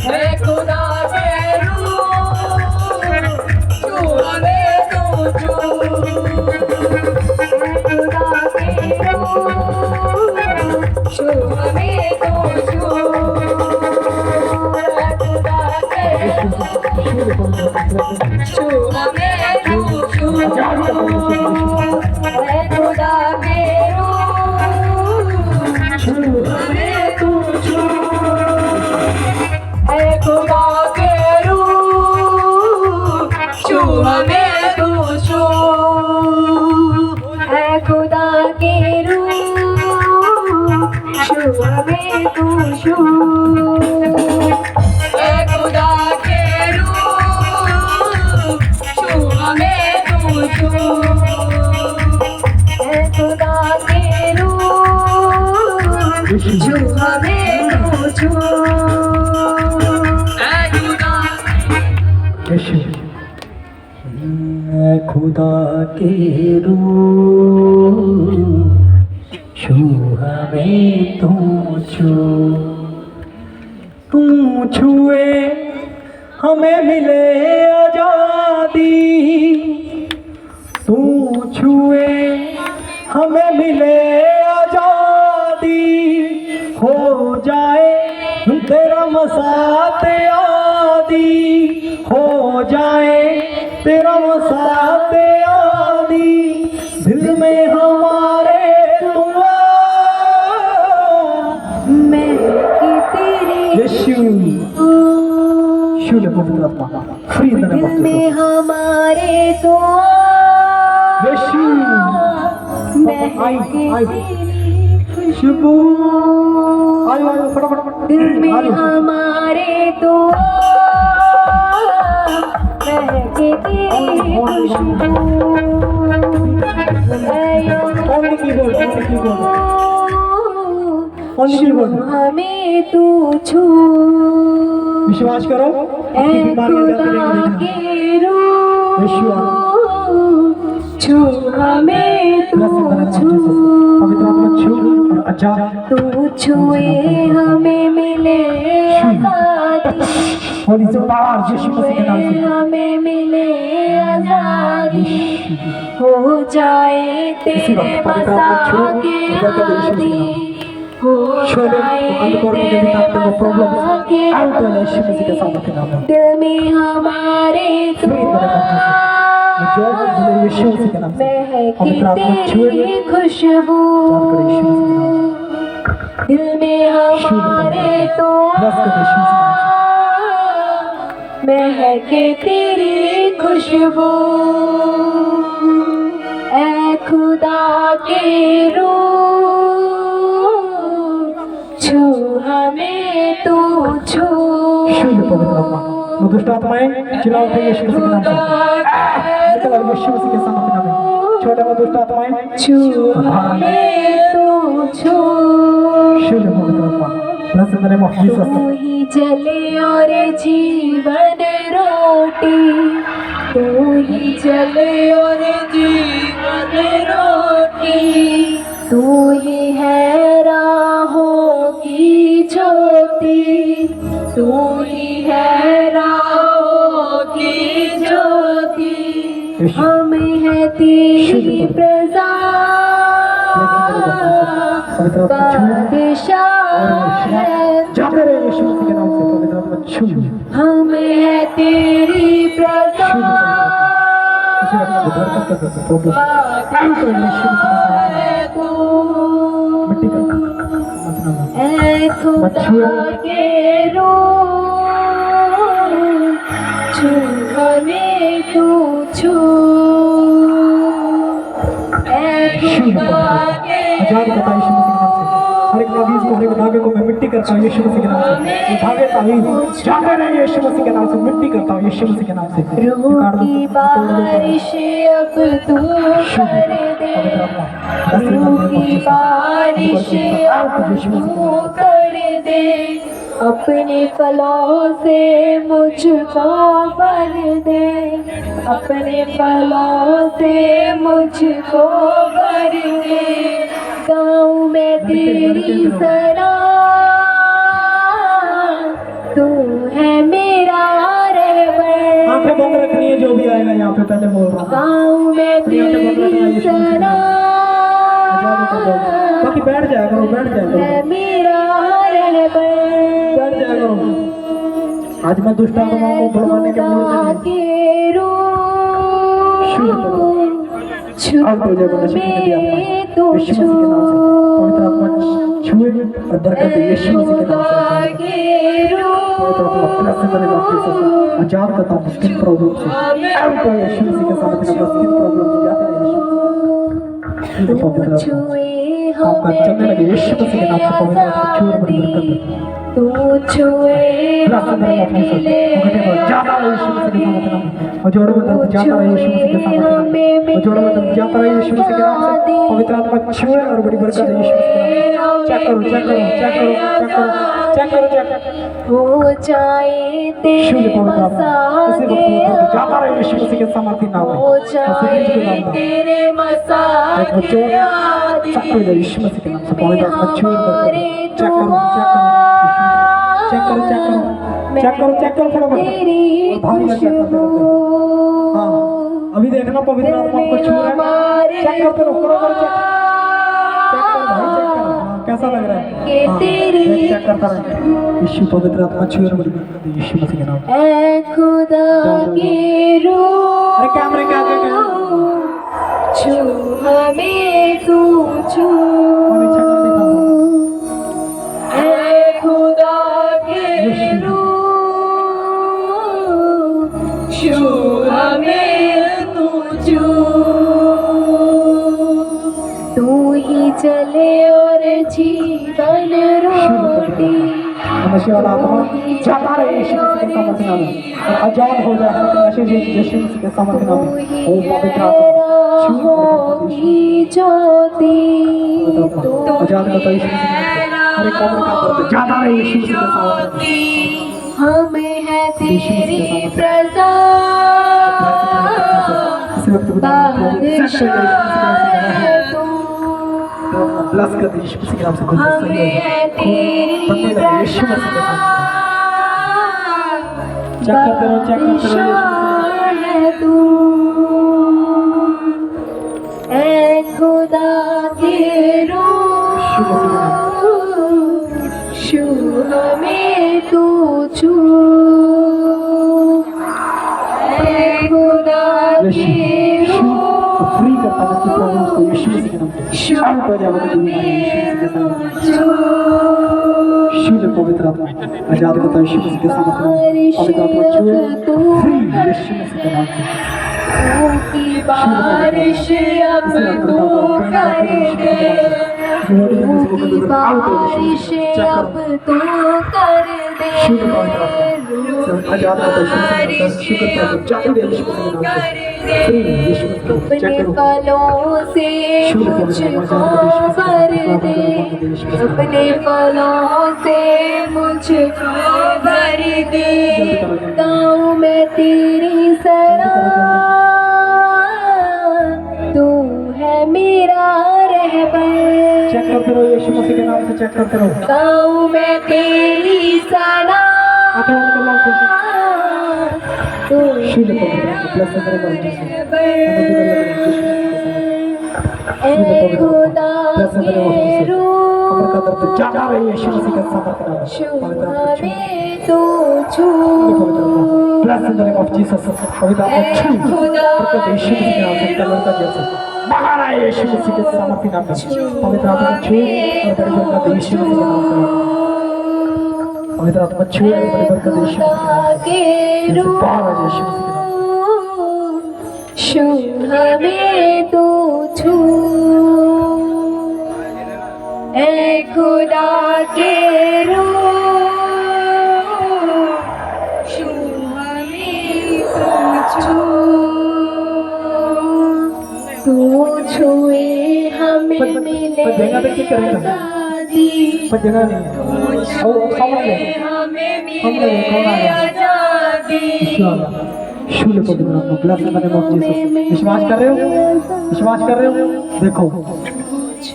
है खुदा तेरू छू हमें तू छू, है खुदा तेरू हमें तू छू छू हमें तू छू है खुदा के रूह छू हमें तू छू है खुदा के रूह छू हमें तू छू है खुदा के रूह छू हमें तू छू है खुदा के रूह छू हमें तू छू है खुदा के रूह छू हमें तू छू खुदा के रूह छू हमें तू छू तू छुए हमें मिले आजादी तू छुए हमें मिले आजादी हो जाए तेरा मसात आदि हो जाए तेरा मसात आदि दिल में हमारे दुआ मैं कि तेरी यीशु शुद्ध पवित्र आत्मा free in the name of दिल में हमारे दुआ यीशु मैं आई कि आई तेरी शुभू आई आई फटाफट दिल में हमारे दुआ मैं कि तेरी खुशबू ओनली कीबोर्ड हमें तू छू विश्वास करो ऐ खुदा के रूह छू हमें तू छू पवित्र आत्मा छू और अच्छा तू छुए हमें मिले आजादी होली से पार यीशु मसीह के नाम से हमें मिले आजादी हो जाए तेरे मसा के आदि हो जाए तेरे मसा के आदि दिल में हमारे महकी तेरी खुशबू दिल में हमारे तो महके तेरी खुशबू ऐ खुदा के रूह छू हमें तू छू शुद्ध पवित्र आत्मा दुष्ट आत्माएं चिल्लाओ उठे यीशु मसीह के नाम से निकल आओ यीशु मसीह के सामने नाम में छोटे में दुष्ट आत्माएं छू हमें तू छू शुद्ध पवित्र आत्मा bless in the name of Jesus तू ही जले और जीवन रोटी तू ही जले और जीवन रोटी तू ही है राहों की ज्योति तू ही है राहों की ज्योति हम है तेरी प्रजा बादशाह जाते रहे यीशु मसीह के नाम से पवित्र आत्मा छू हम है तेरी प्रजा ऐ खुदा के रूह छू हमें तू छू ऐ खुदा के हर एक तावीज़ को हर एक धागे को मैं मिट्टी करता हूँ यीशु मसीह के नाम से ये धागे तावीज़ जाते रहे यीशु मसीह के नाम से मिट्टी करता हूँ यीशु मसीह के नाम से रूह की बारिश अब तू कर दे रूह की बारिश अब तू कर दे अपने फलों से मुझको भर दे अपने फलों से मुझको भर दे गाँव में तेरी सराह तू है मेरा रहबर आंखें बंद रखनी है जो भी आएगा यहाँ पे पहले बोल रहा हूँ गाँव में तेरी सराह बाकी बैठ जाया करो, बैठ जाया करो, है मेरा रहबर। बैठ जाया करो। आज मैं दुष्ट आत्माओं को भड़काने के मूड में नहीं। के शुरू करो। अब तो जब नशे की नदी आत्मा तो यीशु मसीह के नाम से पवित्र आत्मा छुए और बरकत दे यीशु मसीह के नाम से। पवित्र आत्मा प्लस से मैंने माफ किया सब आजाद करता हूँ स्किन प्रॉब्लम से। अब तो यीशु मसीह के साथ अपना स्किन प्रॉब्लम से जाता है यीशु। पवित्र आत्मा आपका चलने लगे यीशु मसीह के नाम से। पवित्र आत्मा छुए और बरकत दे। तू छुए प्लस से मैंने माफ किया सब घटे पर जाता है यीशु मसीह के नाम से। और जोड़ में दर्द जाता है यीशु मसीह के साथ। और जोड़ में दर्द जाता है यीशु मसीह के नाम से। पवित्र आत्मा छुए और बड़ी बरकत है यीशु मसीह के नाम से। चेक करो, चेक करो, चेक करो, चेक करो, चेक करो, चेक करो। हो जाए तेरे मसागे जाता रहे यीशु मसीह के सामर्थ्य नाम में। हो जाए तेरे मसागे चेक करो यीशु मसीह के नाम से। पवित्र आत्मा छुए और बरकत चेक करो, चेक करो, चेक करो, चेक करो, चेक करो, फटाफट। भारी चेक करो। हाँ, अभी देखना पवित्र आत्मा को छू रहा है। चेक करते रहो, करो, करो, चेक करो भाई, चेक करो। हाँ, कैसा लग रहा है? हाँ, चेक करता रहे। यीशु पवित्र आत्मा छू और बड़ी बरकत दे यीशु मसीह के नाम। ऐ खुदा के रूह अरे कैमरे के आगे गए। छू हमें तू छू। अभी चेक कर दिखा। ऐ खुदा के रूह छू हमें तू छू। तू ही चले और जीवन रोटी। नशे वाला आत्मा जाता रहे यीशु मसीह के सामर्थ्य नाम में। और आजाद हो जाए हर नशे से यीशु मसीह के सामर्थ्य नाम में। ओ पवित्र आत्मा छू होगी ज्योति तू आजाद करता यीशु मसीह के नाम से। हर एक कमरे का दर्द जाता रहे यीशु मसीह के सामर्थ्य। हमें है तेरी प्रजा इसी वक्त ब्लस कर दे यीशु मसीह के नाम से। खुद सही हो जाए बनने लगे यीशु मसीह के नाम से। चेक करते रहो, चेक करते रहो। तू ऐ खुदा के रूह छू हमें तू छू। ऐ खुदा के फ्री करता है इसके प्रॉब्लम्स को यीशु मसीह के नाम से। शांत हो जाओ यीशु मसीह के नाम से। शुद्ध पवित्र आत्मा आजाद करता है यीशु मसीह के सामर्थ्य नाम में। पवित्र आत्मा छुए फ्री यीशु मसीह के नाम से। की बारिश अब तू कर दे। बारिश अब तू कर दे। आजाद करता है यीशु मसीह के नाम से। चाहे यीशु मसीह के नाम से फ्री यीशु मसीह के नाम से। चेक करो फलों से मुझको भर दे। अपने फलों से मुझको भर दे। गाँव में तेरी सराह तू है मेरा रहबर। चेक करते रहो यीशु मसीह के नाम से। चेक करते रहो। गाँव में तेरी सराह आंखें बंद कर लो, आंखें से। तू शुद्ध पवित्र आत्मा प्लस से मेरे नाम से। ऐ खुदा के रूह कमर का दर्द जाता रहे यीशु मसीह के सामर्थ्य नाम में। छू पवित्र आत्मा छू। हमें तू छू। Plus in the name of Jesus. पवित्र आत्मा छू बरकत यीशु मसीह के नाम से। कमर का जैसे बाहर आए यीशु मसीह के सामर्थ्य नाम में। पवित्र आत्मा छू और बड़ी बरकत यीशु मसीह के नाम से। पवित्र आत्मा छू और बड़ी बरकत यीशु मसीह के नाम से। बाहर आ यीशु मसीह के नाम से। छू हमें तू छू। ऐ खुदा के रूह छू हमें तू छू। तू छुए हमें मिले जगह पे क्या करेगा? आजादी। पर जगह नहीं है। और सामने ले। हमें कौन मिले आया? आजादी। यीशु आ गया। शुद्ध पवित्र आत्मा plus in the name of Jesus. विश्वास कर रहे हो? विश्वास कर रहे हो? देखो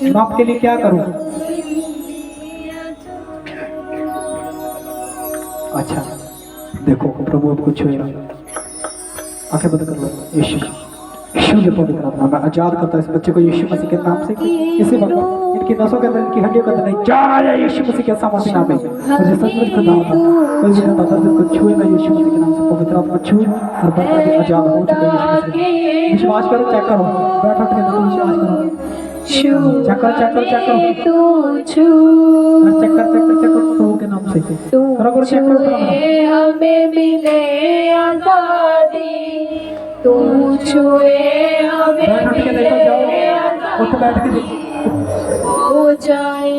मैं आपके लिए क्या करूं। अच्छा देखो प्रभु आपको छुएगा। आंखें बंद कर लो। यीशु शुद्ध पवित्र आत्मा मैं आजाद करता हूं इस बच्चे को यीशु मसीह के नाम से। इसी वक्त इनकी नसों के अंदर, इनकी हड्डियों के अंदर नहीं जा रहा है यीशु मसीह के सामर्थ्य नाम में। मुझे सचमुच खुदा होता कोई भी दर्द को छुएगा यीशु मसीह के नाम से। पवित्र आत्मा छुए और बंदा भी आजाद हो चुका है यीशु मसीह। विश्वास करो, चेक करो, बैठ उठ के देखो, विश्वास करो, चेक करो, चेक करो, चेक करो, चेक कर प्रभु के नाम से करो, चेक करो। हमें मिले आजादी, तू छुए हमें बैठ उठ के देखो, जाओ उठ बैठ के देखो। हो जाए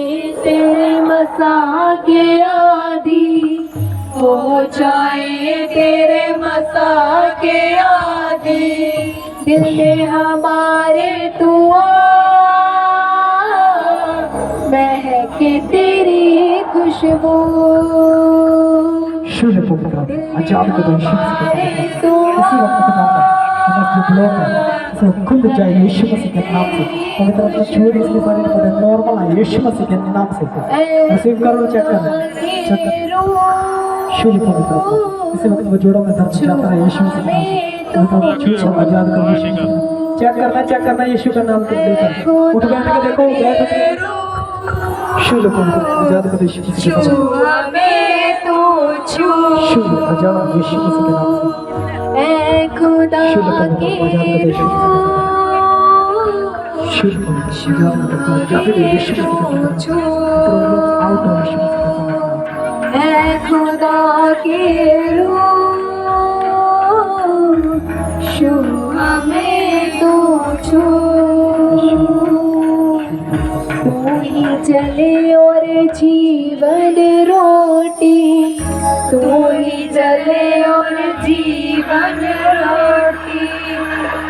तेरे मसा के आदि, हो जाए तेरे मसा के आदि, दिल में हमारे तू आ, महके तेरी खुशबू। शुद्ध पवित्र आजाद को दो यीशु मसीह के नाम से। इसी वक्त के नाम में हमारा जो ब्लॉक है इसे खुल जाए यीशु मसीह के नाम से। पवित्र आत्मा छुए इसके बारे में थोड़े नॉर्मल है यीशु मसीह के नाम से। रिसीव करो, चेक करो, चेक करो। शुद्ध पवित्र आत्मा इसी वक्त वो जोड़ों में दर्द जाता है यीशु मसीह के नाम से। पवित्र आत्मा छुए और आजाद करो यीशु मसीह। चेक करना यीशु का नाम को लेकर उठ बैठ के देखो, बैठ के शुद्ध पवित्र आजाद करो यीशु मसीह के नाम से। शुद्ध आजाद यीशु मसीह के नाम से। खुदा शुद्ध पवित्र आजाद करो यीशु मसीह के नाम से। शुद्ध पवित्र आजाद करो यीशु मसीह के नाम से। आउट ऑफ यीशु मसीह के नाम से। खुदा के रूह शु हमें तो छू, तू ही चले और जीवन रोटी, तू ही जले और जीवन रोटी,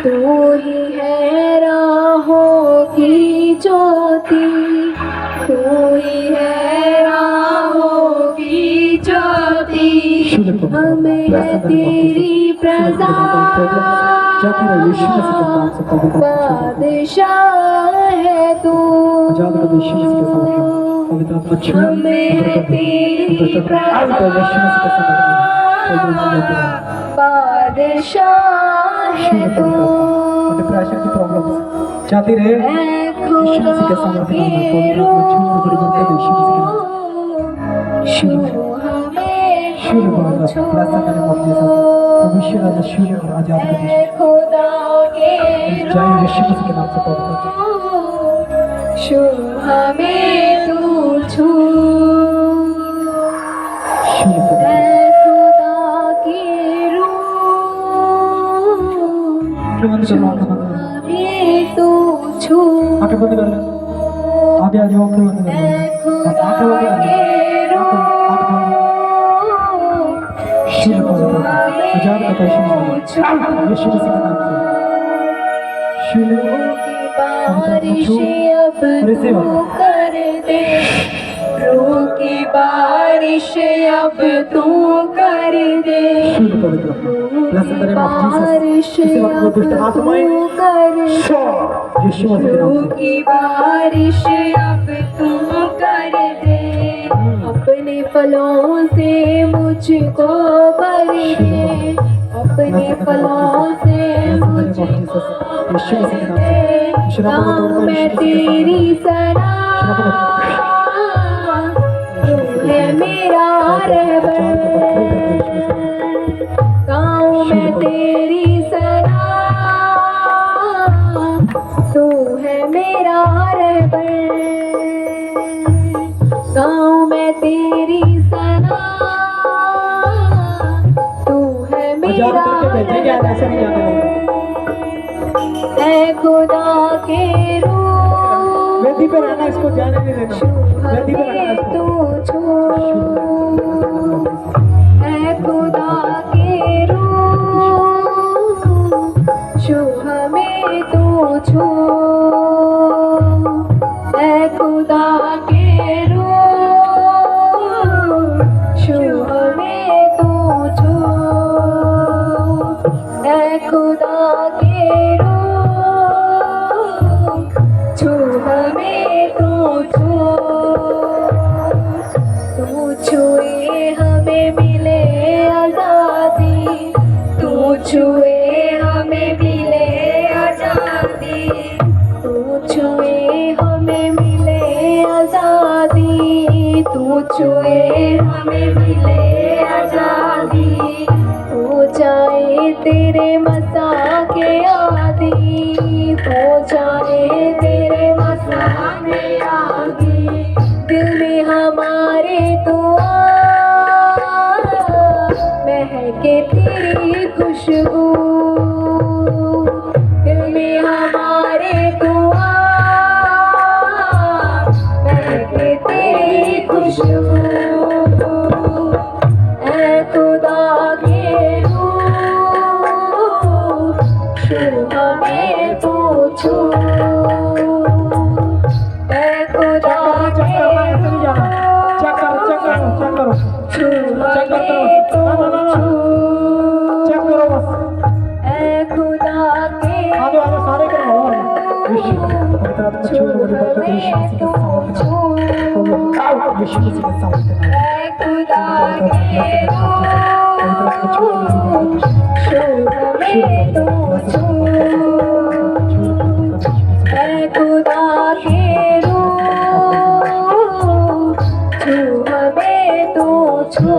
तू ही है राहों की ज्योति, तू ही है राहों की ज्योति, हमें है तेरी प्रजा बादशाह है तू, हमें तेरी प्रजा बादशाह है तू। डिप्रेशन की प्रॉब्लम जाती रहे यीशु मसीह के सामर्थ्य नाम में। पवित्र आत्मा छूए और बड़ी बरकत यीशु मसीह के नाम से। शुद्ध पवित्र प्रार्थना करें अपने साथ। भविष्य राजा शुद्ध और आजाद कर यीशु जय यीशु मसीह के नाम से। पवित्र शु हमें तू छू, शुद्ध खुदा की रूह बंद करो, हमें तू छू, आंखें बंद कर लो, आगे आ जाओ, आंखें बंद कर लो, आंखें बंद कर लो, शुद्ध पवित्र आजाद करता है यीशु मसीह के नाम से। शुद्ध बारिश अब तू कर दे, रूह की बारिश अब तू कर दे, शुद्ध पवित्र bless the name of Jesus. बारिश इसी वक्त वो दुष्ट आत्माएं कर यीशु मसीह के नाम रूह से। की बारिश अब तू कर दे, अपने फलों से मुझको भर दे, अपने फलों से मुझको यीशु मसीह के नाम से। शराब को तोड़ता है मैं तेरी सलाह, तू है मेरा रहबर, गाँव में तेरी सलाह, तू है मेरा रहबर, गाँव में तेरी सलाह, तू है मेरा रहबर। ऐ खुदा के रूह वेदी पे रहना, इसको जाने नहीं देना, वेदी पे रहना हमें इसको। तू छू, ऐ खुदा के रूह शु हमें तू छू, ऐ खुदा के रूह शु हमें तू छू, ऐ खुदा के छू हमें तू छू, तू छुए हमें मिले आजादी, तू छुए हमें मिले छुए हमें मिले आजादी, हो जाए तेरे मसा के आदि, हो जाए तेरे मसा के आदि, दिल में हमारे तो आ, महके तेरी खुशबू, दिल में हमारे तो आ, महके तेरी खुशबू, ऐ खुदा के रूह, छू हमें तो छू, ऐ खुदा के रूह, चेक करो छू हमें तो छू, चेक करो बस। ऐ खुदा के आगे आगे सारे करो और यीशु छू हमें तो छू, यीशु मसीह के सामने ऐ खुदा के रूह, छू हमें तो छू, ऐ खुदा के रूह, छू हमें तो छू,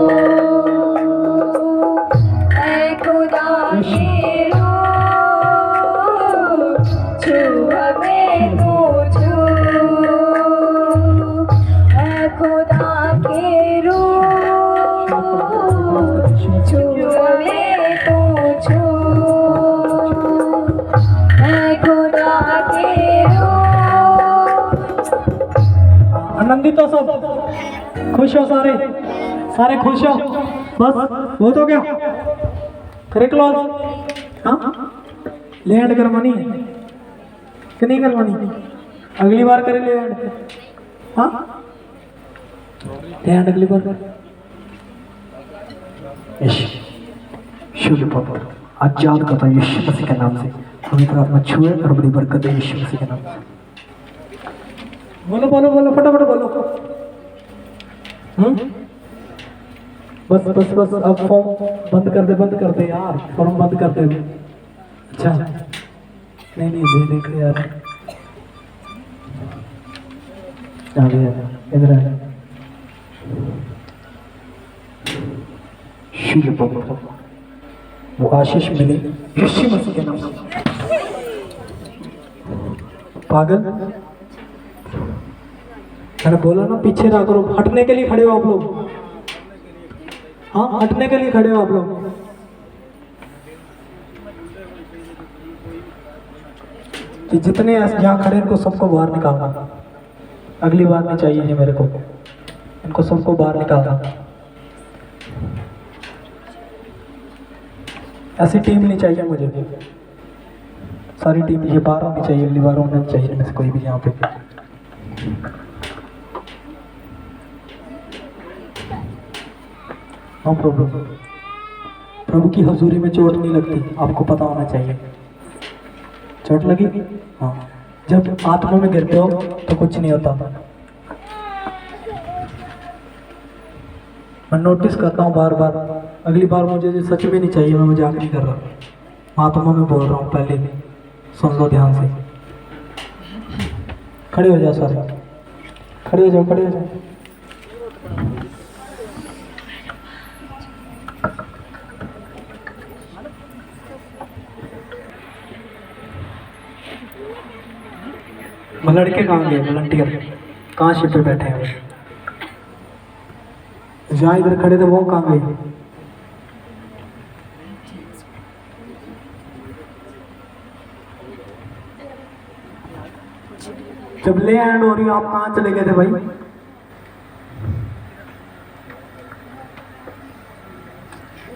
ऐ खुदा के रूह, छू हमें तो छू, ऐ खुदा के रूह, छू हमें तो छू, ऐ खुदा के रूह। आनंदित हो सब, खुश हो सारे, सारे खुश हो, बस बहुत हो गया। करे क्लोज, हाँ लैंड करवानी है कि नहीं करवानी, अगली बार करे लैंड, हाँ लैंड अगली बार कर। शुभ पवित्र आजाद करता यीशु मसीह के नाम से हमें प्रार्थना छुए और बड़ी बरकत दे यीशु मसीह के नाम से। बोलो बोलो बोलो फटाफट बोलो। बस बस बस अब फॉर्म बंद कर दे यार, फॉर्म बंद कर दे। अच्छा नहीं नहीं देख यार, आ गया इधर आ। शुभ पवित्र वो आशीष मिले यीशु मसीह के नाम से। पागल मैंने बोला ना पीछे ना करो, हटने के लिए खड़े हो आप लोग, हाँ हटने के लिए खड़े हो आप लोग। कि जितने यहाँ खड़े इनको सबको बाहर निकालना, अगली बार नहीं चाहिए ये मेरे को, इनको सबको बाहर निकालना। ऐसी टीम नहीं चाहिए मुझे, सारी टीम ये बाहर होनी चाहिए, अगली बार होना चाहिए इनमें से कोई भी यहाँ पे। नो प्रॉब्लम, प्रभु की हजूरी में चोट नहीं लगती, आपको पता होना चाहिए। चोट लगी, हाँ जब आत्मा में गिरते हो तो कुछ नहीं होता। मैं नोटिस करता हूँ बार बार, अगली बार मुझे सच में नहीं चाहिए, मैं मजाक नहीं कर रहा, आत्मा में बोल रहा हूँ, पहले सुन लो ध्यान से। खड़े हो जाओ सारे, खड़े हो जाओ, खड़े हो जाओ। लड़के कहाँ गए, वॉलंटियर कहाँ शिप पे बैठे हैं? जहाँ इधर खड़े थे वो कहाँ गए? जब ले हैंड हो रही आप कहाँ चले गए थे भाई?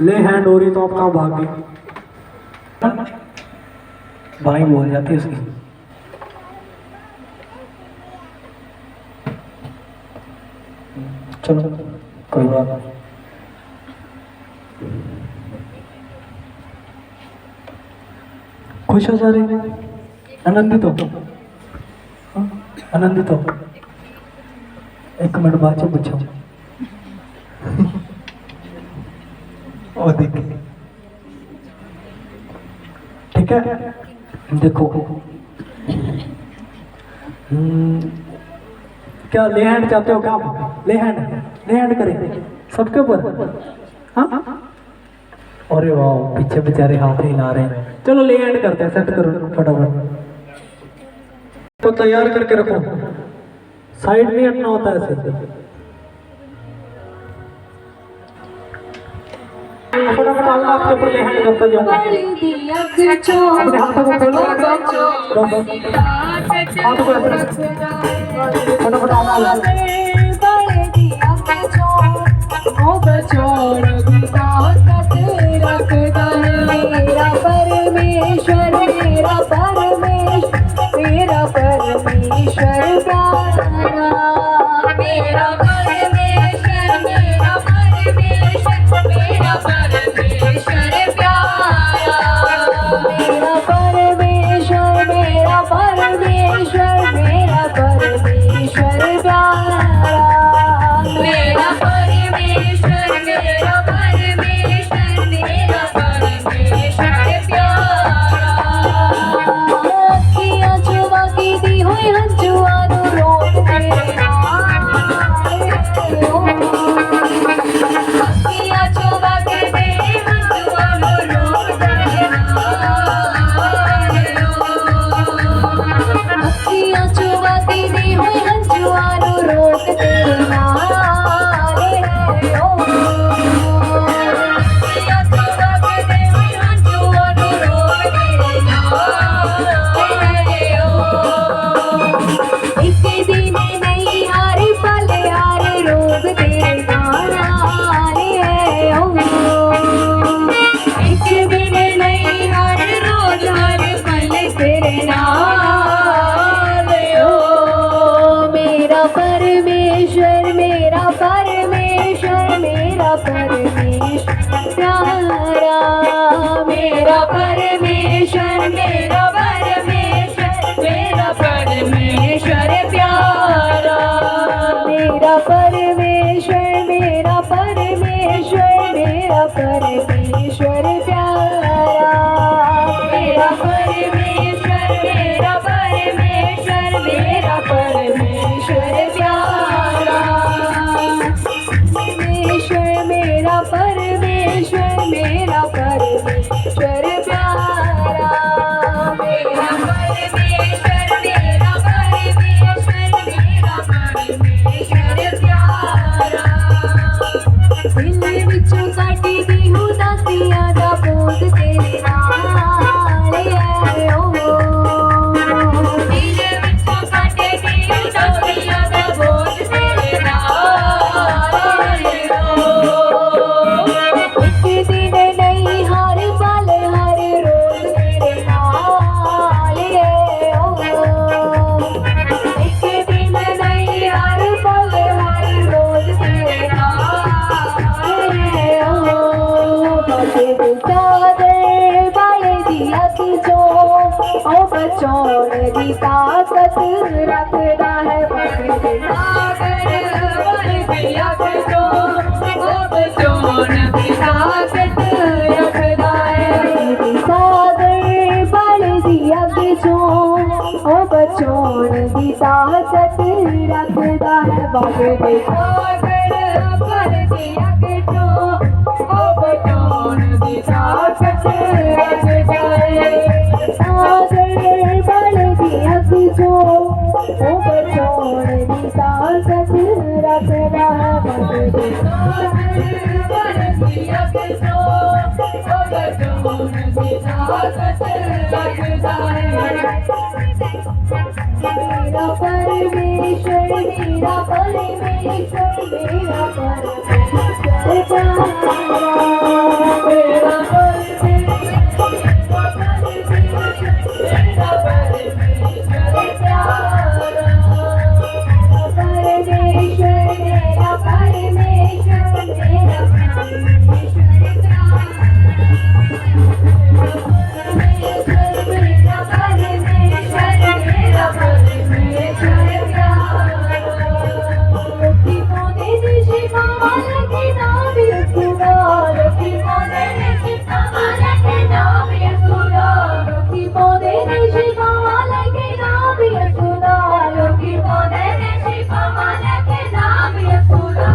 ले हैंड हो रही तो आप कहाँ भाग गए? भाई बोल जाती है उसकी। चलो कोई बात नहीं। खुश हो सारे, आनंदित हो, आनंदित हो। एक मिनट बाद से पूछो। और देखिए ठीक है, देखो क्या ले हैंड चाहते हो क्या आप? ले हैंड लैंड करें सबके ऊपर। हाँ अरे वाह पीछे बेचारे हाथ ही हिला रहे हैं। चलो लैंड करते हैं, सेट करो फटाफट तो तैयार करके रखो, साइड में हटना होता है ऐसे। फटाफट अल्लाह आपके ऊपर लैंड करता जाऊंगा। अपने हाथों को खोलो, हाथों को ऐसे फटाफट अल्लाह मेरा परमेश्वर मेरा परमेश्वर मेरा परमेश्वर प्यारा, मेरा परमेश्वर मेरा परमेश्वर मेरा परमेश्वर प्यारा, मेरा परमेश्वर मेरा परमेश्वर मेरा परमेश्वर प्यारा, मेरा परमेश्वर मेरा परमेश्वर मेरा परमेश्वर प्यारा। अखियां चुवा की दी हुई हंजुआ नु रोक तेरे अखियां चुवा के दे हंजुआ नु रोक तेरे अखियां चुवा की दी हुई हंजुआ नु रोक तेरे परमेश्वर मेरा परमेश्वर मेरा परमेश्वर प्यारा, मेरा परमेश्वर मेरा परमेश्वर मेरा परमेश्वर प्यारा, मेरा परमेश्वर मेरा परमेश्वर मेरा परमेश्वर प्यारा, मेरा परमेश्वर मेरा परमेश्वर मेरा परमेश्वर प्यारा, परमेश्वर मेरा परमेश्वर मेरा परमेश्वर प्यारा, मेरा परमेश्वर मेरा परमेश्वर मेरा परमेश्वर प्यारा। दिल विचों काटी दी हूँ दासियां दा बोझ तेरे नाल है ओ, दिल विचों काटी दी हूँ दासियां दा बोझ तेरे नाल है ओ, एक दिन नहीं हर पल हर रोज तेरे नाल है ओ, एक दिन नहीं हर पल हर रोज तेरे नाल है ओ, बचे सादे बाले दी अख जो ओ बचौन दी ताकत रखदा है, बचे सागर बाले दी अख जो ओ बचौन दी ताकत रखदा है, सागर बाले दी अख जो ओ बचौन दी ताकत रखदा है, बचे सागर बाले दी अख जो ओ बचौन दी ताकत रखदा है, सागर बाले दी अख जो ओ बचौन दी ताकत रखदा है, बचे सागर बाले दी अख जो ओ बचौन दी ताकत रखदा है, मेरा परमेश्वर मेरा परमेश्वर मेरा परमेश्वर प्यारा, मेरा परमेश्वर मेरा परमेश्वर मेरा परमेश्वर प्यारा, परमेश्वर मेरा परमेश्वर मेरा परमेश्वर प्यारा, परमेश्वर मेरा परमेश्वर मेरा परमेश्वर प्यारा, की मोदे दिशे माला के नाम यसूदा, की मोदे दिशे माला के नाम यसूदा, की मोदे दिशे माला के नाम यसूदा, की मोदे दिशे माला के नाम यसूदा,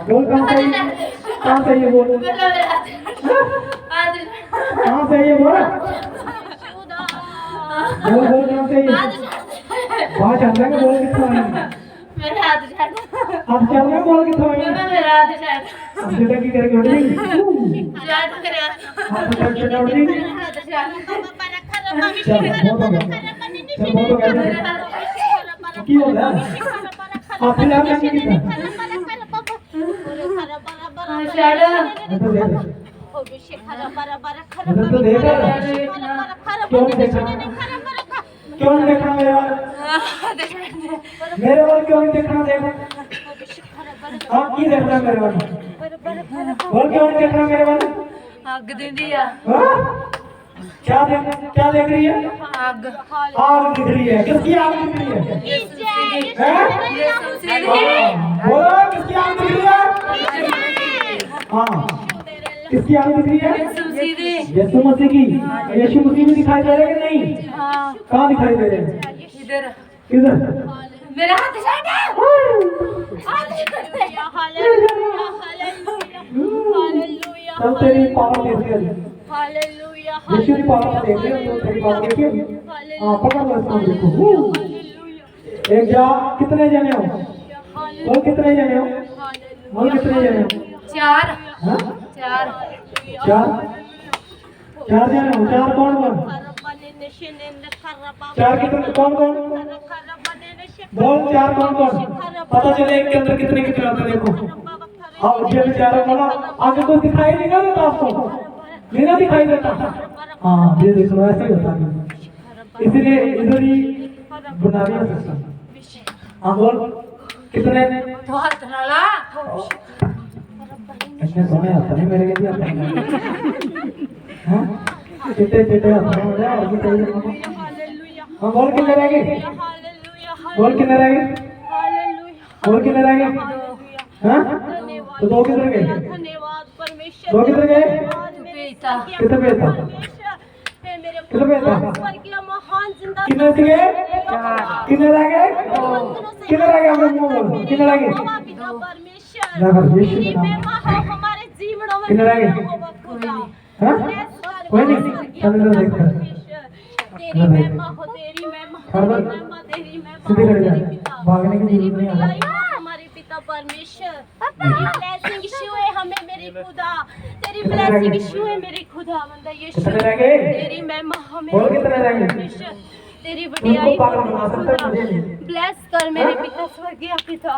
बोल कहाँ से ये बोल कहाँ से ये बोल बोल बोल कहाँ से ये बाहर चल रहा है बोल कितना है अब चल रहा है बोल कितना है अब सीधा की करेंगे उठ जाएंगे आप तो चल उठ जाएंगे चल बहुत हो गया की हो गया आप फिर आप क्या किया तो देख क्यों नहीं देखा मेरे वाल क्यों नहीं देखना देखो आप की देखना मेरे वाल बोल क्यों नहीं देखना मेरे वाल आग दे दिया क्या देख रही है आग दिख रही है किसकी आग दिख रही है बोलो किसकी आग दिख रही है हाँ किसकी आग दिख रही है यीशु मसीह की यीशु मसीह में दिखाई दे रहे कि नहीं कहाँ दिखाई दे रहे हैं इधर किधर मेरा हाथ साइड सब तेरी पावर देख रही है यीशु की पावर देख रही है तो तेरी पावर देखिए हाँ पकड़ लो इसको देखो एक जा कितने जने हो बोल कितने जने हो बोल कितने जने हो चार हाँ चार चार जने हो चार कौन कौन चार कितने कौन कौन बोल चार कौन कौन पता चले एक के अंदर कितने कितने होते देखो हाँ ये चारों वाला आगे को दिखाई नहीं देता आपको मेरा दिखाई देता हाँ ये देखो ऐसे ही होता है इसलिए इधर ही बना दिया सिस्टम हाँ बोल कितने तो हाथ नाला इतने सोने हाथ नहीं मेरे के भी हाथ नहीं हाँ चिट्टे चिट्टे हाथ नहीं मेरे और भी चाहिए हाँ बोल कितने रहेंगे बोल कितने रहेंगे बोल कितने रहेंगे हाँ तो दो किधर गए धन्यवाद परमेश्वर दो किधर गए बेटा किधर पे था किधर पे था स्वर्गीय महान जिंदा कितने थे कितने रह गए कितने रह गए अपने मुंह बोल कितने रह गए पिता परमेश्वर लगा यीशु के नाम महिमा हो हमारे जीवनों में कितने रह गए यहोवा खुदा हाँ कोई नहीं चल इधर देख कर तेरी महिमा हो तेरी महिमा तेरी महिमा तेरी महिमा सीधे खड़े जा भागने की जरूरत नहीं तेरी है हमारे पिता परमेश्वर तेरी ब्लेसिंग इशू है हमें मेरे खुदा तेरी ब्लेसिंग इशू है मेरे खुदा बंदा यीशु कितने रह गए तेरी महिमा हमें बोल कितने रह गए परमेश्वर तेरी वडियाई उनको पागल बना सकते हैं मुझे नहीं ब्लेस कर मेरे पिता स्वर्गीय पिता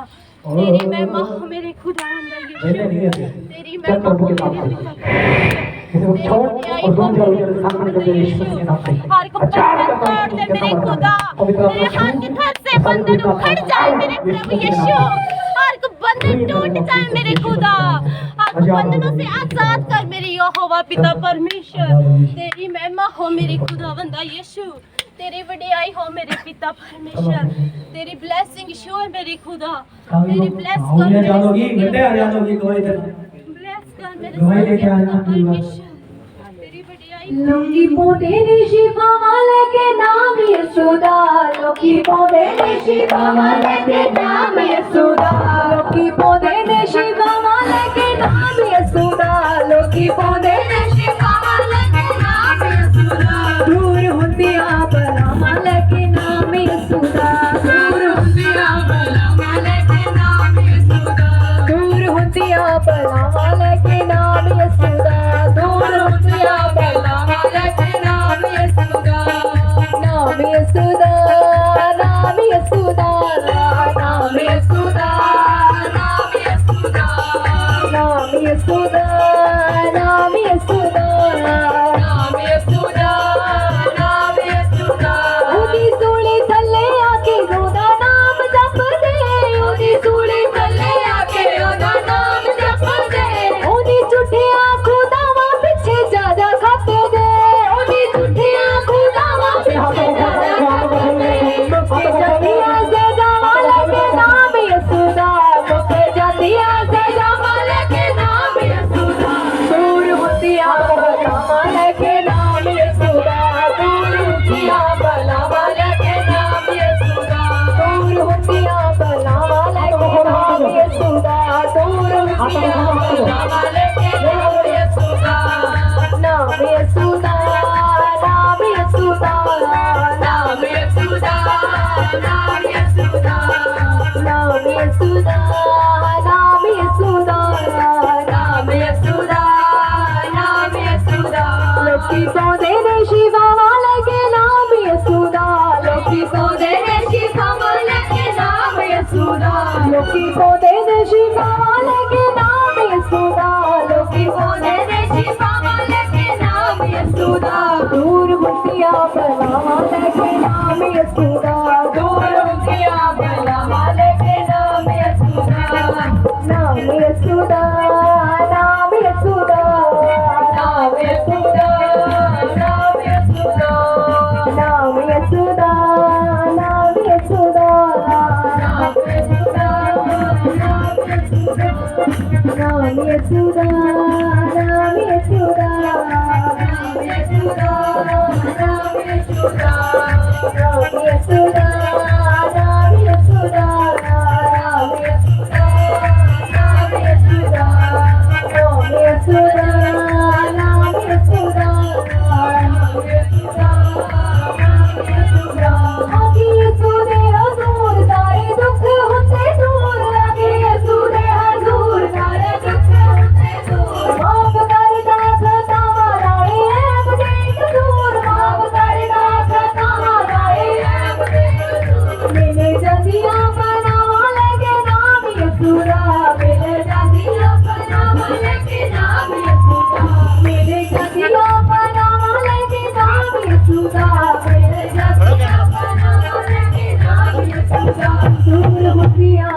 तेरी महिमा हो मेरे खुदा बंदा नहीं नहीं यीशु नहीं तेरी चल महिमा प्रभु के हो नाम मेरे से पिता इसे छोड़ और दूर जाओ इधर सामने कर दे यीशु के नाम से हर को बंधन तोड़ दे मेरे खुदा मेरे हाथ के थर से बंधन उखड़ जाए मेरे प्रभु यीशु हर को बंधन टूट जाए मेरे खुदा हर को बंधनों से आजाद कर मेरे यहोवा पिता परमेश्वर तेरी महिमा हो मेरे खुदा बंदा यीशु तेरी वडियाई हो मेरे पिता परमेश्वर तेरी ब्लेसिंग शो है मेरे खुदा मेरी ब्लेस कर ले जाओगी घंटे आ जाओगी गवाही दे ब्लेस कर मेरे गवाही लेके आ जाना परमेश्वर तेरी वडियाई लोकी पोते ने शिवा वाले के नाम यशोदा लोकी पोते ने शिवा वाले के नाम यशोदा लोकी पोते ने शिवा वाले के नाम यशोदा लोकी पोते ने शिवा वाले के नाम यशोदा दूर होती आप वाले के नाम यशोदा दूर होती आप वाले के नाम यशोदा दूर होती आप वाले के नाम यशोदा दूर होती आप वाले के नाम यशोदा नाम यशोदा नाम यशोदा नाम यशोदा नाम यशोदा नाम यशोदा नाम यशोदा नाम यशोदा नाम यशोदा ओदी सूली थल्ले आके ओदा नाम जप दे ओदी सूली थल्ले आके ओदा नाम जप दे ओदी झूठिया खुदावा पिछे ज्यादा खाते दे ओदी झूठिया खुदावा पिछे ज्यादा खाते दे मुझे जतिया से जमाले के नाम यशोदा मुझे जतिया से जमाले के नाम यशोदा दूर होतिया जमाले के नाम यशोदा दूर होतिया भला वाले के नाम यशोदा दूर होतिया भला वाले के नाम यशोदा दूर होतिया भला वाले के नाम यशोदा नाम यशोदा नाम यशोदा नाम यशोदा नाम यशोदा नाम यशोदा नाम यशोदा नाम यशोदा नाम यशोदा लोकी पौधे ने शिवा वाले के नाम यशोदा लोकी पौधे ने शिवा वाले के नाम यशोदा लोकी पौधे ने शिवा वाले के नाम यशोदा लोकी पौधे ने शिवा वाले के नाम यशोदा दूर होतिया भला वाले के नाम यशोदा दूर होतिया भला वाले के नाम यशोदा नाम यशोदा नाम यशोदा नाम यशोदा नाम यशोदा नाम यशोदा नाम यशोदा नाम यशोदा नाम यशोदा नाम यशोदा नाम यशोदा नाम यशोदा नाम यशोदा नाम यशोदा नाम यशोदा नाम यशोदा नाम यशोदा नाम यशोदा नाम यशोदा आगे यशोदे हजूर सारे दुख होते दूर आगे यशोदे हजूर सारे दुख होते दूर माफ कर दास तमाराए ऐब देख दूर माफ कर दास तमाराए ऐब देख दूर मेरे जदिया बनावा लगे नाम यशोदा मेरे जदिया बनावा लगे नाम यशोदा मेरे जदिया बनावा लगे नाम यशोदा मेरे जदिया बनावा लगे नाम यशोदा दूर होतिया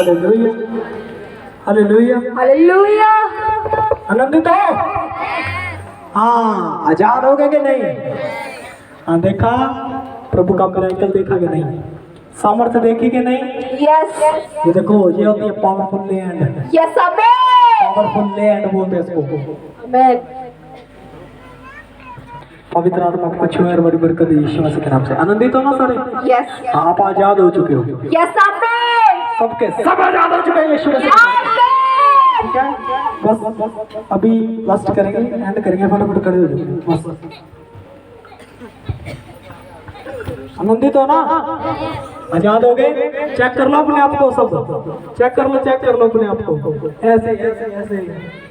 हालेलुया हालेलुया हालेलुया। आनंदित हो? हाँ, आजाद हो गए कि नहीं? हाँ, देखा प्रभु का मिरेकल देखा कि नहीं? सामर्थ्य देखी कि नहीं? यस ये देखो, ये होती है powerful land. Yes amen powerful land बोलते हैं इसको। आमेन। पवित्र आत्मा को छुए और बड़ी बरकत दे यीशु मसीह के नाम से। आनंदित हो ना सारे? यस आप आजाद हो चुके हो। यस आमेन सबके सब आजाद हो चुके हैं यीशु मसीह के नाम से। आमेन। ठीक है, बस अभी लास्ट करेंगे, एंड करेंगे, फटाफट खड़े हो जाओ बस। आनंदित हो ना? आजाद हो गए? चेक कर लो अपने आप को, सब चेक कर लो अपने आप को। ऐसे ऐसे ऐसे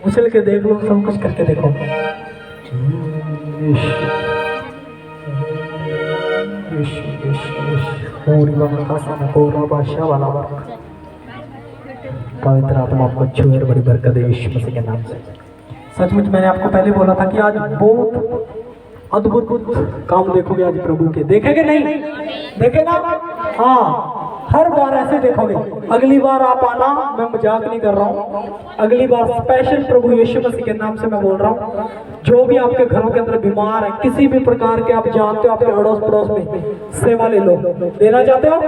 उछल के देख लो, सब कुछ करके देखो। पवित्र आत्मा आपको छुए और बड़ी बरकत दे यीशु मसीह के नाम से। सचमुच मैंने आपको पहले बोला था कि आज बहुत अद्भुत काम देखोगे आज प्रभु के। देखेंगे नहीं? देखे ना? हाँ, हर बार ऐसे देखोगे। अगली बार आप आना, मैं मजाक नहीं कर रहा हूँ, अगली बार स्पेशल प्रभु यीशु मसीह के नाम से मैं बोल रहा हूँ, जो भी आपके घरों के अंदर बीमार है, किसी भी प्रकार के आप जानते हो, आपके अड़ोस पड़ोस में सेवा ले लो। लेना चाहते हो?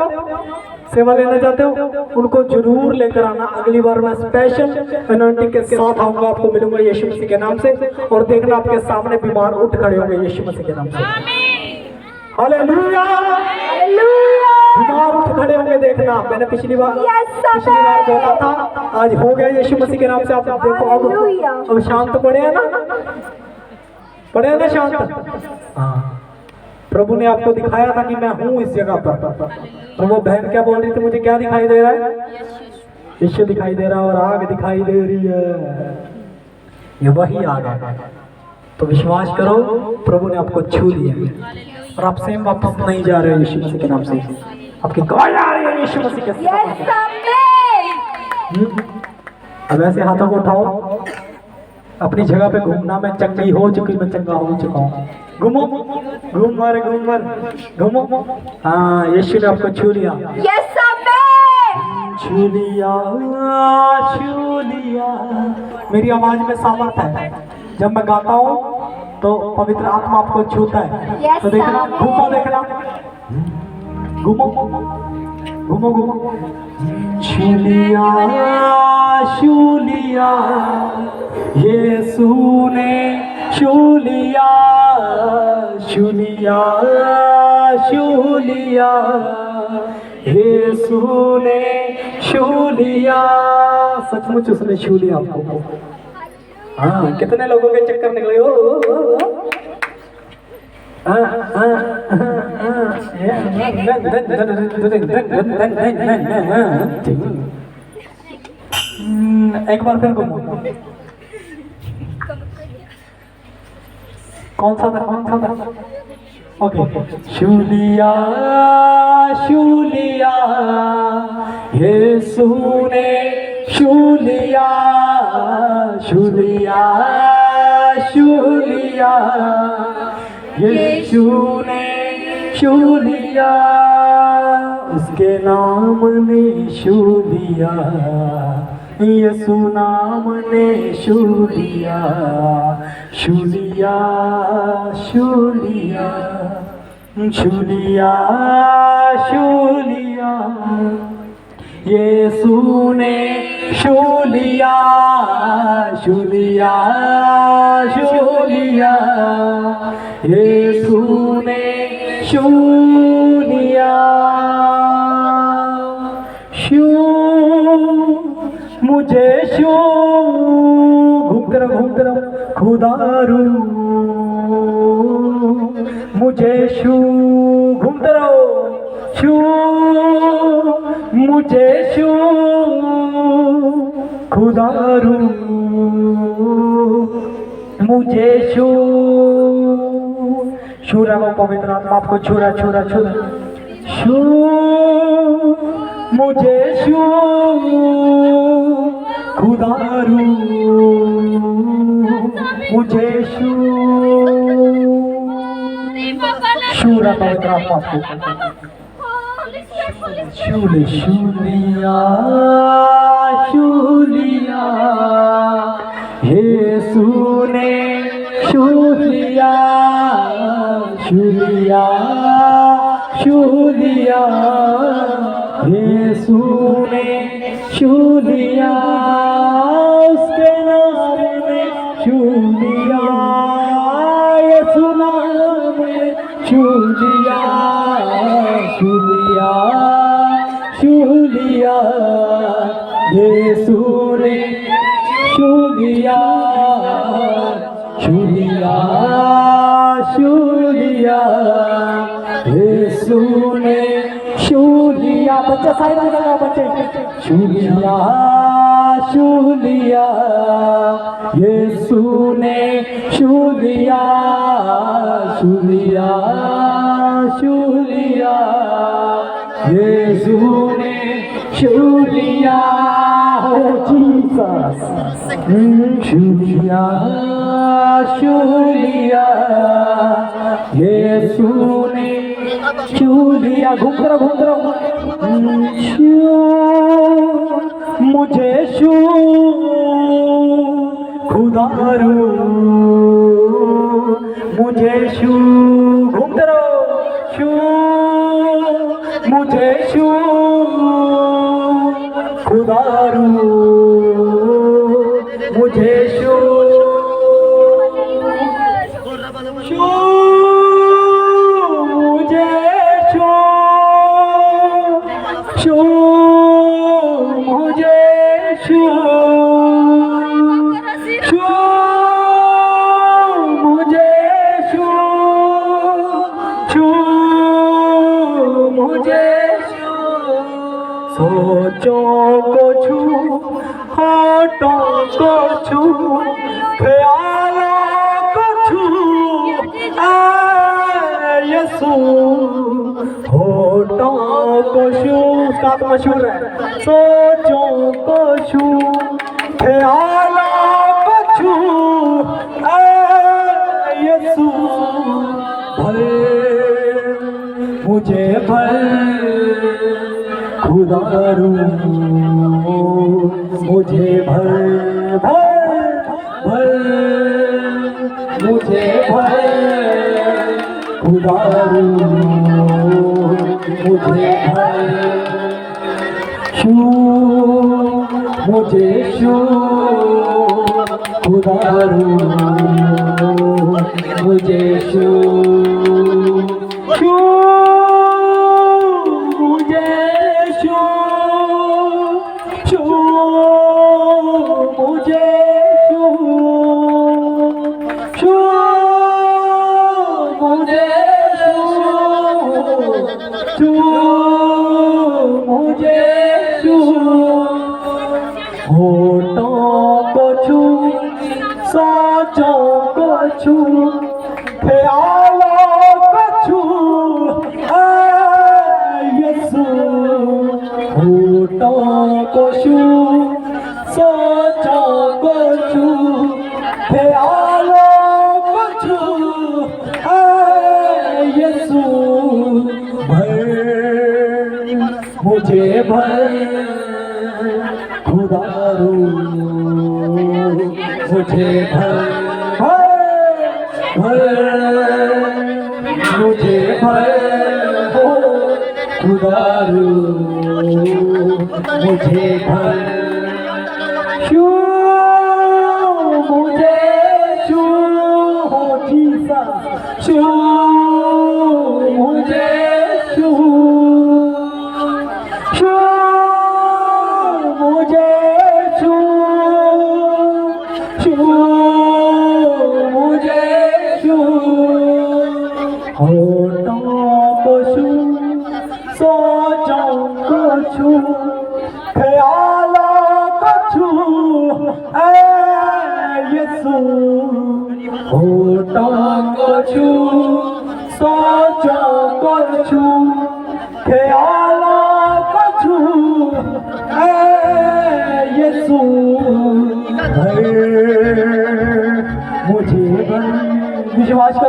सेवा लेना चाहते हो? उनको जरूर लेकर आना। अगली बार मैं स्पेशल अनॉइंटिंग के साथ आऊंगा, आपको मिलूंगा यीशु मसीह के नाम से, और देखना आपके सामने बीमार उठ खड़े होंगे यीशु मसीह के नाम से। Hallelujah hallelujah. बीमार उठ खड़े होंगे, देखना। मैंने पिछली बार बोला था, आज हो गया यीशु मसीह के नाम से। आप देखो अब शांत पड़े हैं ना? पड़े हैं ना शांत? हाँ, प्रभु ने आपको दिखाया था कि मैं हूँ इस जगह पर। और वो बहन क्या बोल रही थी? मुझे क्या दिखाई दे रहा है? यीशु दिखाई दे रहा है और आग दिखाई दे रही है। ये वही आग है। तो विश्वास करो, प्रभु ने आपको छू लिया और आप सेम वापस नहीं जा रहे हो यीशु मसीह के नाम से। आपकी गवाही आ रही है यीशु मसीह के नाम से। अब ऐसे हाथों को उठाओ, अपनी जगह पे घूमना। मैं चंगी हो चुकी, मैं चंगा हो चुका हूँ। घूमो, घूमर घूमो। हाँ, यीशु ने आपको छू लिया। Yes amen. छू लिया। मेरी आवाज में सामर्थ है। जब मैं गाता हूँ तो पवित्र आत्मा आपको छूता है। Yes, तो देखना, आमेन। घूमो, देखना, घूमो। छू लिया यीशु ने छू लिया यीशु ने छू लिया। सचमुच उसने छू लिया आपको। हाँ, कितने लोगों के चक्कर निकले हो? एक बार फिर घूमो। कौन सा था? ओके। छू लिया यीशु ने छू लिया यीशु ने छू लिया। उसके नाम ने छू लिया, यीशु नाम ने छू लिया यीशु ने छू लिया यीशु ने छू लिया। मुझे घूमते रहो खुदारू, मुझे घूमते रहो मुझे खुदारू, मुझे छूरा को पवित्र आत्मा आपको छूरा मुझे खुदारू, मुझे शूरा पवित्र आत्मा आपको शूल शूलिया शूलिया यीशु ने शूलिया शूलिया शूलिया यीशु ने शूलिया उसके नाम में शूलिया यीशु नाम में शूलिया शूलिया शूलिया यीशु ने शूलिया शूलिया शूलिया यीशु ने शूलिया बच्चा साइड में लगा बच्चे शूलिया शूलिया यीशु ने शूलिया शूलिया शूलिया यीशु ने शूलिया जीसस शूलिया शूलिया यीशु ने शूलिया घूम रहा मुझे शू खुदारू मुझे शू घूमते रहो शू मुझे शू खुदारू मुझे शू शू मुझे शू शू मुझे शू शू मुझे शू शू मुझे सोचों को छू होठों को छू ख्यालों को छू यीशु होठों को छू उसका तो मशहूर है सोचों को छू ख्यालों को छू यीशु भर मुझे भर खुदारू मुझे भर भर भर मुझे भर खुदारू मुझे भर शू मुझे शू खुदारू मुझे शू शू मुझे शू शू मुझे शू शू मुझे शू शू मुझे शू होठों को छू सोचों को छू ख्यालों को छू यीशु होठों को छू सोचों को छू ख्यालों को छू यीशु भर मुझे भर खुदारू मुझे भर भर मुझे भर हो खुदारू मुझे भर शू मुझे शू हो जीसस शू मुझे शू शू मुझे शू शू मुझे शू होठों को छू सोचों को छू ख्यालों को छू यीशु होठों को छू सोचों को छू ख्यालों को छू यीशु मुझे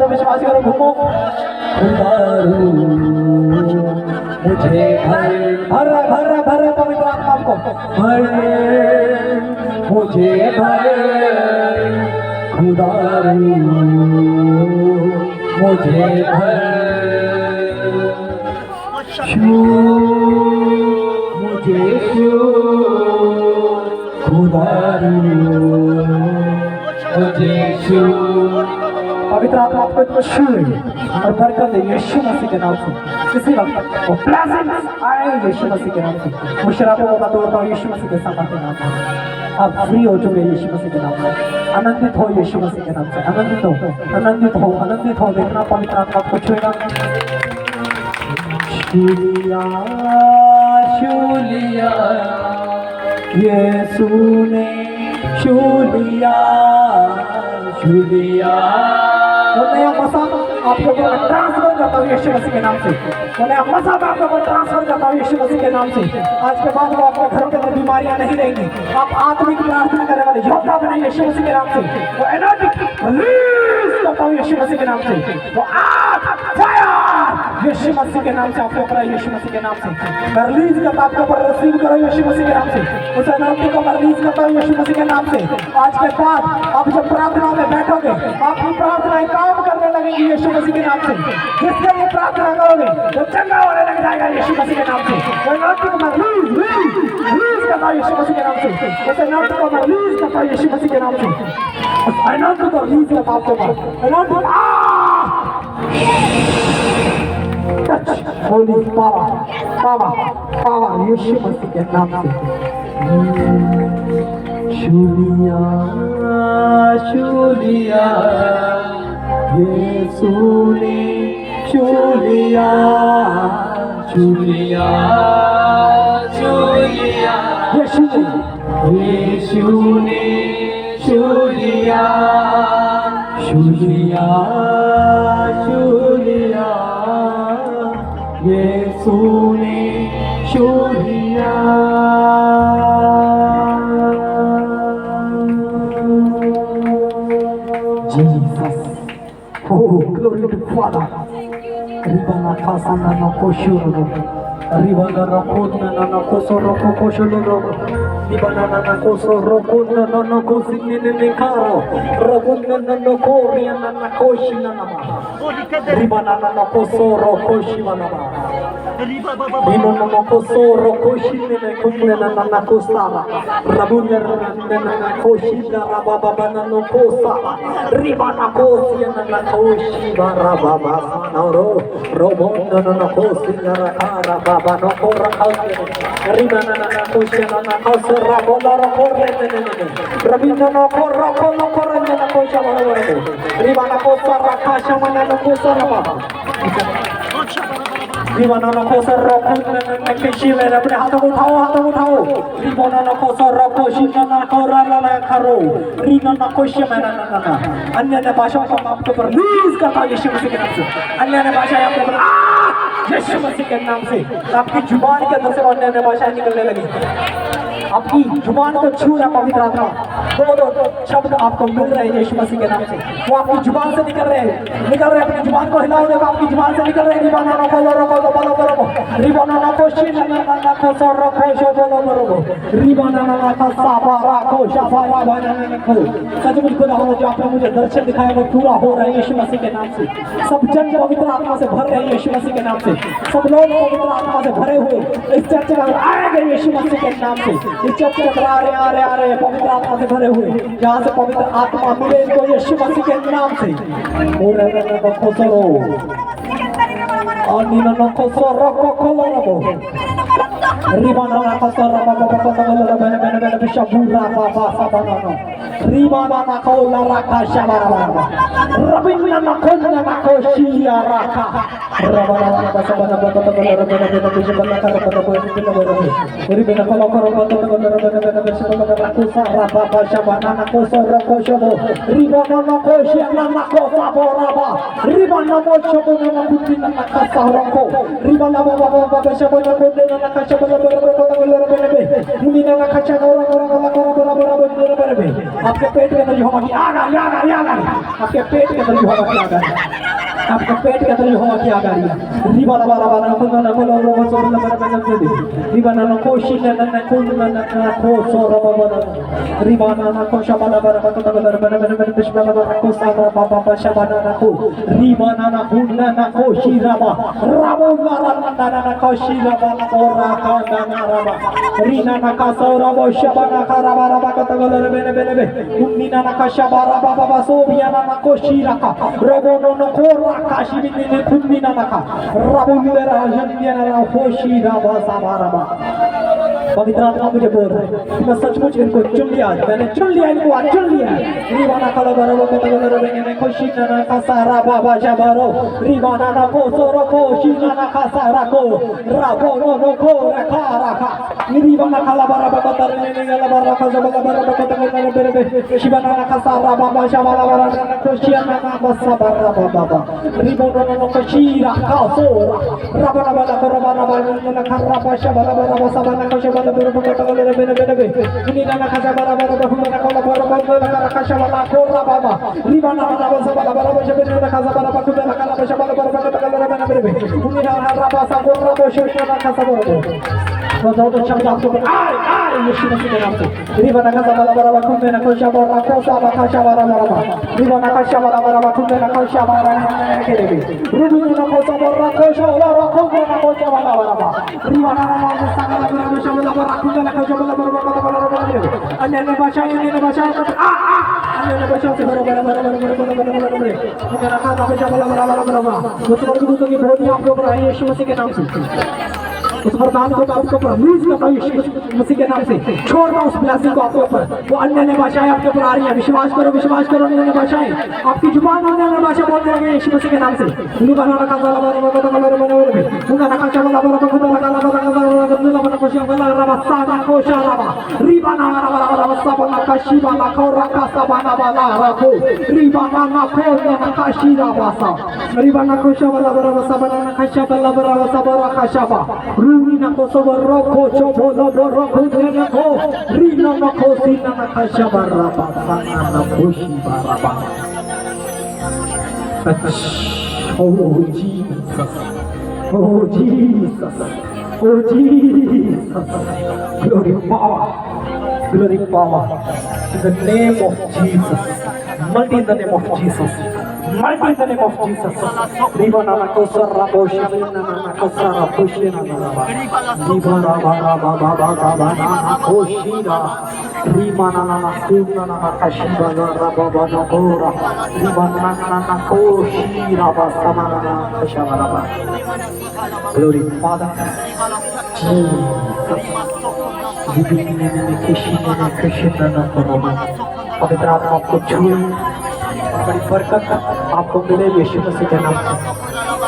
विश्वास करो घूमो खुदारू मुझे भर भर भर पवित्र आत्मा को भर मुझे भर खुदा रू मुझे भर छू मुझे छू खुदा रू मुझे छू पवित्र आत्मा आपको इतना छू रही है और बरकत है यीशु मसीह के नाम से किसी वक्त वो ब्लेसिंग्स आए यीशु मसीह के नाम से मुशर्रफों को मैं तोड़ता हूँ यीशु मसीह के सामर्थ्य के नाम से आप फ्री हो चुके यीशु मसीह के नाम से आनंदित हो यीशु मसीह के नाम से आनंदित हो आनंदित हो आनंदित हो देखना पवित्र आत्मा आपको छुएगा शूलिया शूलिया यीशु ने शूलिया शूलिया वो नया मसा आपको ट्रांसफर करता हूँ यीशु मसीह के नाम से वो नया मसा मैं आपको ट्रांसफर करता हूँ यीशु मसीह के नाम से आज के बाद वो आपके घरों के अंदर बीमारियां नहीं रहेंगी आप आत्मिक प्रार्थना करने वाले योद्धा बने यीशु मसीह के नाम से वो एनर्जी रिलीज करता हूँ यीशु मसीह के नाम से वो आग फायर यीशु मसीह के नाम से आपके ऊपर यीशु मसीह के नाम से मैं रिलीज करता आपके ऊपर रिसीव करो यीशु मसीह के नाम से उस एनर्जी को मैं रिलीज करता हूँ यीशु मसीह के नाम से आज के बाद आप जब प्रार्थना में बैठोगे आपकी प्रार्थनाएं काम करने लगेंगी यीशु मसीह के नाम से जिसके लिए प्रार्थना करोगे वो चंगा होने लग जाएगा यीशु मसीह के नाम से वो एनर्जी को मैं रिलीज करता हूँ यीशु मसीह के नाम से उस एनर्जी को मैं रिलीज करता हूँ यीशु मसीह के नाम से उस एनर्जी को रिलीज करता हूँ आपके ऊपर energy holy power power power Yeshu Masih के नाम से शूलिया शूलिया यीशु ने शूलिया शूलिया शूलिया यीशु ने शूलिया शूलिया शूलिया यीशु ने शूलिया Jesus. Oh, glory to Father. Ribana kasana no koshuro. Ribana no kona no kosoro koshuro. Ribana no kosoro kona no kosini ne karo. Rabuna no koria no koshina no. Ribana no kosoro koshina no. Rino no kosoro koshina ne kumne no kosara. Rabuna no koshina rababa no kosara. Ribana kosia no koshina rababa no robona no kosia rababa no kora Ribana no koshina no kosara bola korre Rabina no korra no korre no koshina Ribana kosara kasha no kosara baba Ribana no kosara ne kishi में अपने हाथों को उठाओ Ribana no kosara koshina no kora la karo Ribana no koshia में ना अन्य ने भाषाओं को आपके ऊपर रिलीज करता हूँ यीशु मसीह के नाम से अन्य ने भाषाएं आपके ऊपर यीशु मसीह के नाम से आपकी जुबान के अंदर से अन्य भाषाएं निकलने लगी आपकी जुबान को छू रहा पवित्र आत्मा दो शब्द आपको मिल रहे हैं यीशु मसीह के नाम से वो आपकी जुबान से निकल रहे हैं अपनी जुबान को हिलाओ देखो आपकी जुबान से निकल रहे हैं रिबाना नो को रिबाना नो को शिना ना को सोरो को शो बोलो रिबाना नो का साबारा को शाबारा बना को सचमुच खुदा हो जो आपने मुझे दर्शन दिखाया वो पूरा हो रहा है यीशु मसीह के नाम से सब जन पवित्र आत्मा से भर रहे हैं यीशु मसीह के नाम से सब लोग पवित्र आत्मा से भरे हुए इस चर्च में आएंगे यीशु मसीह के नाम से इस चर्च के अंदर आ रहे पवित्र आत्मा से भरे हुए जहाँ से पवित्र आत्मा मिले इनको यीशु मसीह के नाम से और नीनो नो कोसरो को कोलोरो Ribana na kasara baba baba baba bene bishabura baba sabana Ribana na kola raka shabara baba Rabina na kola na koshia raka Rabana na kasabana baba baba bene bishabana kara baba baba Ribina kola koro baba baba bishabana rakusa baba shabana na kosoro koshobo Ribana na koshia na kosa boraba Ribana mo shobo na kutina na kasaroko Ribana baba baba bishabana kola na kashabana आपके पेट के अंदर जो हवा की आग आपके पेट के अंदर जो हवा की आग आपका पेट के अंदर हो क्या गाड़ी रिबा ला बारा बारा को ना को लो रो सो ला बारा बारा दे रिबा ना को शी ना ना को ना को सो रो बारा रिबा ना को शबा ला बारा को तो बारा बारा बारा पिशबा ला बारा को सा बारा बाबा शबा ना को रिबा ना को ना को शी राबा राबो बारा ना को शी राबा ना का ना राबा रीना ना का सो राबो शबा ना का राबा राबा को तो बारा बेने बेने उन्नी ना का शबा राबा बाबा सो बिया ना को शी राका रोबो नो को राका शी बिने खुन्नी ना का राबो मेरा जन्मिया ना होशी राबा साबा राबा पवित्र आत्मा मुझे बोल रहा है मैं सचमुच इनको चुन लिया मैंने चुन लिया इनको आज चुन लिया रिवाना कला बरो को तो बरो में खुशी ना का सारा बाबा जबरो रिवाना ना को सोरो को शीना ना का सारा को राबो नो को रखा रखा रिवाना कला बरो को तरने ने गला बरो को जब बरो को तो बरो बेरे शिवाना ना का सारा बाबा जबरा बरो ना खुशी ना का बसा बरो बाबा रिवाना नो को शीरा का सोरा राबो ना बला को राबो ना का राबो शबरा बरो सबा ना को शबरा बरो को तो बरो बेरे ini nama kaca bara bara bahula na kola bara bara na kaca bara kola baba ribana na basa bara bara basa bere na kaca bara bakula na kala basa bara bara kata kala na bere ini na raba sa kola basa na kaca bara तो शब्द आपको आय यीशु मसीह के नाम से रिबना का सबला बरा बकुंदे ना कोशा बरा कोसा बका शबरा बरा रिबना का शबरा बरा बकुंदे ना कोशा बरा के रे रुबु ना कोसा बरा कोशा बरा कोसा ना कोशा बरा बरा रिबना ना संगला बरा कोशा बरा कुंदे ना कोशा बरा बरा अन्य ने भाषा अन्य भाषा से बरा बरा मेरा का कोशा बरा मुझे की बहुत आप लोग रहे यीशु मसीह के नाम से उस वरदान को आपके ऊपर रिलीज करता हूं यीशु मसीह के नाम से छोड़ दो उस ब्लेसिंग को आपके ऊपर वो अन्य भाषाएं आपके ऊपर आ रही है विश्वास करो अन्य भाषाएं आपकी जुबान अन्य भाषा बोलने लगे यीशु मसीह के नाम से लिबाना का साला बरा बरा बरा बरा उनका का चला बरा बरा बरा बरा बरा कोशिश वाला रबसा ना कोशा रबा रिबाना बरा बरा बरा सबना का शिबाना को रका सबना वाला रखो रिबाना ना को ना का शिरा वासा रिबाना कोशा वाला बरा सबना ना खशा वाला बरा सबरा Khashaba Rina ko soboro ko chobolo boro ko dene ko Rina na ko sina na kasha baraba sana na kushi baraba Oh Jesus Oh Jesus Oh Jesus Glory power in the name of Jesus mighty in the name of Jesus mighty in the name of Jesus Ribana na ko sarabo shina na ko sarabo shina na Ribana ba ba na koshira Ribana na kunna na kashiba raba na gora Ribana na koshira ba samana na kashabara Glory Father पवित्र आत्मा आपको छुए बड़ी बरकत आपको मिले यीशु मसीह के नाम से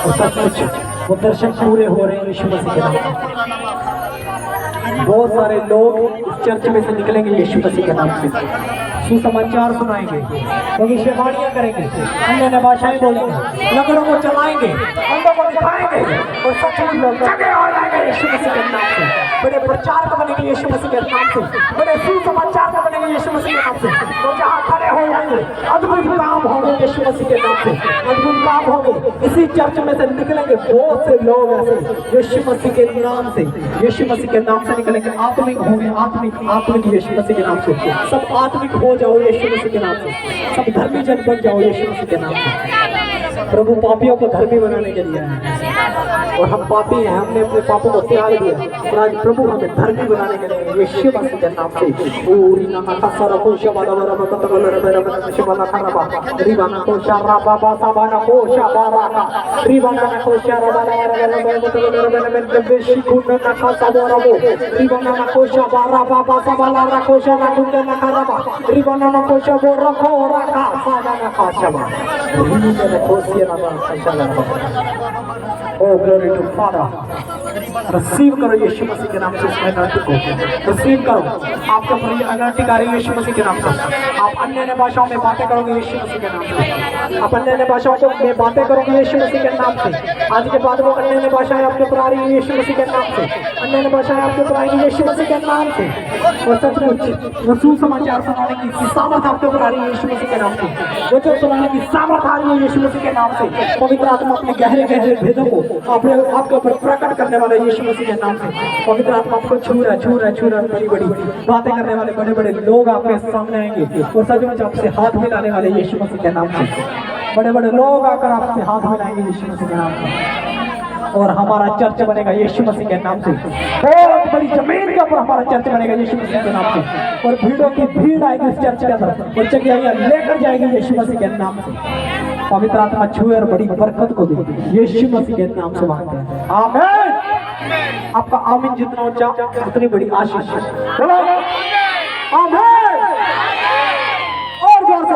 और सचमुच वो दर्शन पूरे हो रहे हैं यीशु मसीह के नाम से बहुत सारे लोग इस चर्च में से निकलेंगे यीशु मसीह के नाम से सुसमाचार सुनाएंगे भविष्यवाणियां करेंगे अन्य भाषाएं बोलेंगे लकड़ों को चलाएंगे अंधों को दिखाएंगे और सचमुच लोग जगह हो जाएंगे यीशु मसीह के नाम से बड़े प्रचारक बनेंगे यीशु मसीह के नाम से बड़े सुसमाचार बनेंगे यीशु मसीह के नाम से और जहाँ खड़े हो जाएंगे अद्भुत काम होंगे यीशु मसीह के नाम से अद्भुत काम होंगे इसी चर्च में से निकलेंगे बहुत से लोग ऐसे यीशु मसीह के नाम से यीशु मसीह के नाम से निकलेंगे आत्मिक होंगे आत्मिक यीशु मसीह के नाम से सब आत्मिक हो जाओ यीशु मसीह के नाम से सब धर्मी जन बन जाओ यीशु मसीह के नाम से प्रभु पापियों को धर्मी बनाने के लिए और हम पापी हैं हमने अपने पापों को त्याग दिया और आज प्रभु हमें धर्मी बनाने के लिए यीशु मसीह के नाम से पूरी नामा का सारा को शबाला बरा बरा बरा बरा शबाला खराबा रिबाना को शारा बाबा साबाना को शाबारा का रिबाना को शारा बाला बरा बरा बेशी कुन ना का साबारा वो रिबाना को शाबारा बाबा साबाला को शारा कुन ना खराबा रिबाना को शाबारा को रखा साबाना का शाबा रिबाना को शारा बाला Oh, glory to Father. Receive करो यीशु मसीह के नाम से इस एनर्जी को, रिसीव करो। आपके ऊपर ये एनर्जी आ रही है यीशु मसीह के नाम से। आप अन्य भाषाओं में बातें करोगे यीशु मसीह के नाम से। आप अन्य भाषाओं में बातें करोगे यीशु मसीह के नाम से। आज के बाद वो अन्य भाषाएं आपके ऊपर आ रही है यीशु मसीह के नाम से। अन्य भाषाएं आपके ऊपर आएंगी यीशु मसीह के नाम से। और सचमुच वो सुसमाचार सुनाने की सामर्थ आपके ऊपर आ रही है यीशु मसीह के नाम से। वो जो सुनाने की सामर्थ आ रही है यीशु मसीह के नाम से। पवित्र आत्मा अपने गहरे गहरे भेदों को आपके ऊपर प्रकट करने वाले यीशु मसीह के नाम से। पवित्र आत्मा आपको छू रहा, बड़ी बड़ी बातें करने वाले बड़े बड़े लोग आपके सामने आएंगे और सचमुच आपसे हाथ मिलाने वाले यीशु मसीह के नाम से। बड़े बड़े लोग आकर आपसे हाथ मिलाएंगे यीशु मसीह के नाम से। और हमारा चर्च बनेगा यीशु मसीह के नाम से। बहुत बड़ी जमीन के ऊपर हमारा चर्च बनेगा यीशु मसीह के नाम से। और भीड़ों की भीड़ आएगी इस चर्च के अंदर और जगह लेकर जाएगी यीशु मसीह के नाम से। पवित्र आत्मा छुए और बड़ी बरकत को दे यीशु मसीह के नाम से मांगते हैं, आमीन। आपका आमीन जितना ऊंचा उतनी बड़ी आशीष है। बोलो आमीन, और जोर से